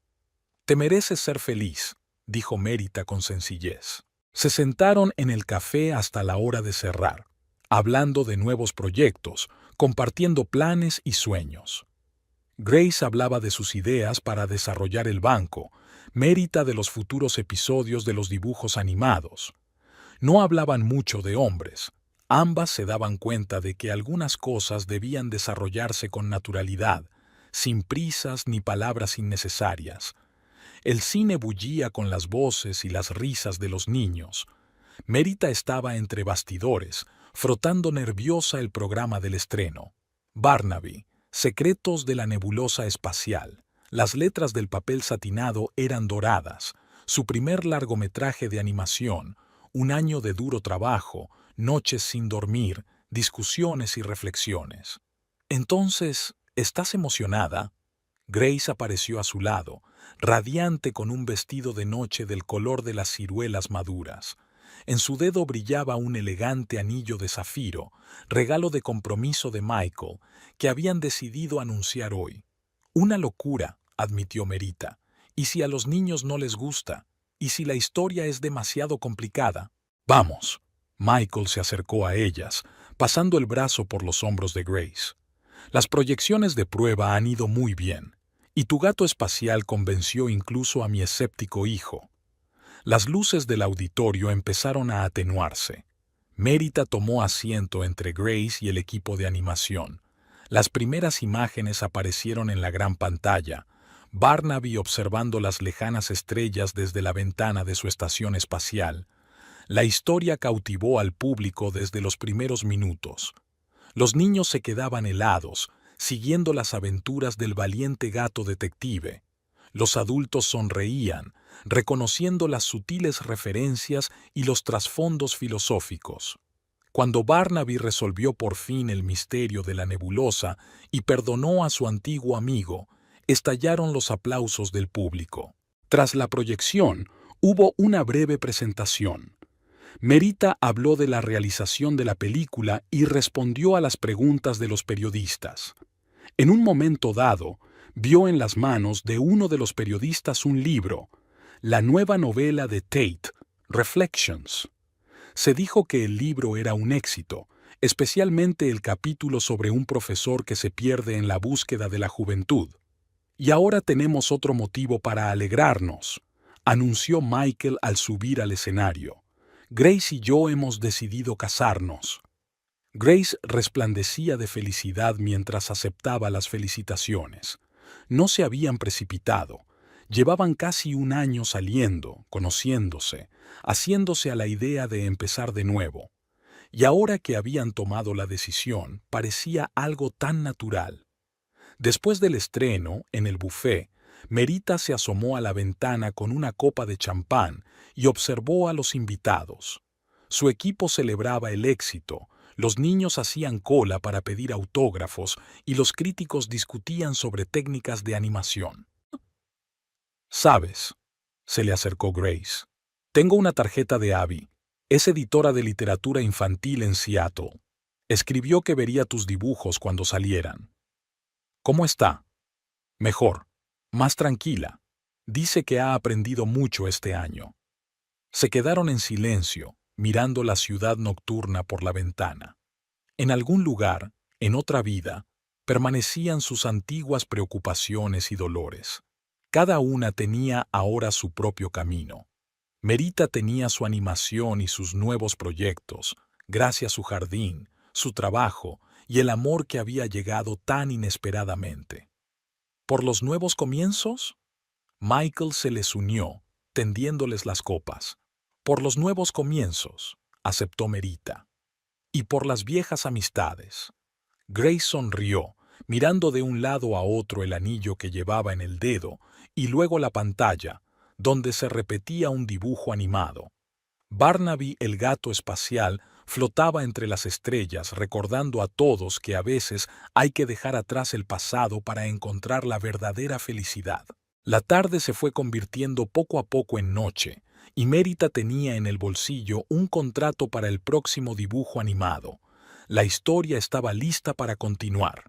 Te mereces ser feliz, dijo Merita con sencillez. Se sentaron en el café hasta la hora de cerrar, hablando de nuevos proyectos, compartiendo planes y sueños. Grace hablaba de sus ideas para desarrollar el banco, Merita de los futuros episodios de los dibujos animados. No hablaban mucho de hombres. Ambas se daban cuenta de que algunas cosas debían desarrollarse con naturalidad, sin prisas ni palabras innecesarias. El cine bullía con las voces y las risas de los niños. Merita estaba entre bastidores, frotando nerviosa el programa del estreno. Barnaby, Secretos de la nebulosa espacial. Las letras del papel satinado eran doradas. Su primer largometraje de animación, un año de duro trabajo, noches sin dormir, discusiones y reflexiones. Entonces, ¿estás emocionada? Grace apareció a su lado, radiante con un vestido de noche del color de las ciruelas maduras. En su dedo brillaba un elegante anillo de zafiro, regalo de compromiso de Michael, que habían decidido anunciar hoy. Una locura, admitió Merita. ¿Y si a los niños no les gusta? ¿Y si la historia es demasiado complicada? Vamos. Michael se acercó a ellas, pasando el brazo por los hombros de Grace. Las proyecciones de prueba han ido muy bien, y tu gato espacial convenció incluso a mi escéptico hijo. Las luces del auditorio empezaron a atenuarse. Merita tomó asiento entre Grace y el equipo de animación. Las primeras imágenes aparecieron en la gran pantalla, Barnaby observando las lejanas estrellas desde la ventana de su estación espacial. La historia cautivó al público desde los primeros minutos. Los niños se quedaban helados, siguiendo las aventuras del valiente gato detective. Los adultos sonreían, reconociendo las sutiles referencias y los trasfondos filosóficos. Cuando Barnaby resolvió por fin el misterio de la nebulosa y perdonó a su antiguo amigo, estallaron los aplausos del público. Tras la proyección, hubo una breve presentación. Merita habló de la realización de la película y respondió a las preguntas de los periodistas. En un momento dado, vio en las manos de uno de los periodistas un libro, la nueva novela de Tate, Reflections. Se dijo que el libro era un éxito, especialmente el capítulo sobre un profesor que se pierde en la búsqueda de la juventud. Y ahora tenemos otro motivo para alegrarnos, anunció Michael al subir al escenario. Grace y yo hemos decidido casarnos. Grace resplandecía de felicidad mientras aceptaba las felicitaciones. No se habían precipitado. Llevaban casi un año saliendo, conociéndose, haciéndose a la idea de empezar de nuevo. Y ahora que habían tomado la decisión, parecía algo tan natural. Después del estreno, en el buffet, Merita se asomó a la ventana con una copa de champán y observó a los invitados. Su equipo celebraba el éxito, los niños hacían cola para pedir autógrafos y los críticos discutían sobre técnicas de animación. «¿Sabes?», se le acercó Grace. «Tengo una tarjeta de Abby. Es editora de literatura infantil en Seattle. Escribió que vería tus dibujos cuando salieran. ¿Cómo está?» «Mejor. Más tranquila. Dice que ha aprendido mucho este año». Se quedaron en silencio, mirando la ciudad nocturna por la ventana. En algún lugar, en otra vida, permanecían sus antiguas preocupaciones y dolores. Cada una tenía ahora su propio camino. Merita tenía su animación y sus nuevos proyectos, gracias a su jardín, su trabajo y el amor que había llegado tan inesperadamente. ¿Por los nuevos comienzos? Michael se les unió, tendiéndoles las copas. «Por los nuevos comienzos», aceptó Merita. «Y por las viejas amistades». Grace sonrió, mirando de un lado a otro el anillo que llevaba en el dedo y luego la pantalla, donde se repetía un dibujo animado. Barnaby, el gato espacial, flotaba entre las estrellas, recordando a todos que a veces hay que dejar atrás el pasado para encontrar la verdadera felicidad. La tarde se fue convirtiendo poco a poco en noche, y Merita tenía en el bolsillo un contrato para el próximo dibujo animado. La historia estaba lista para continuar.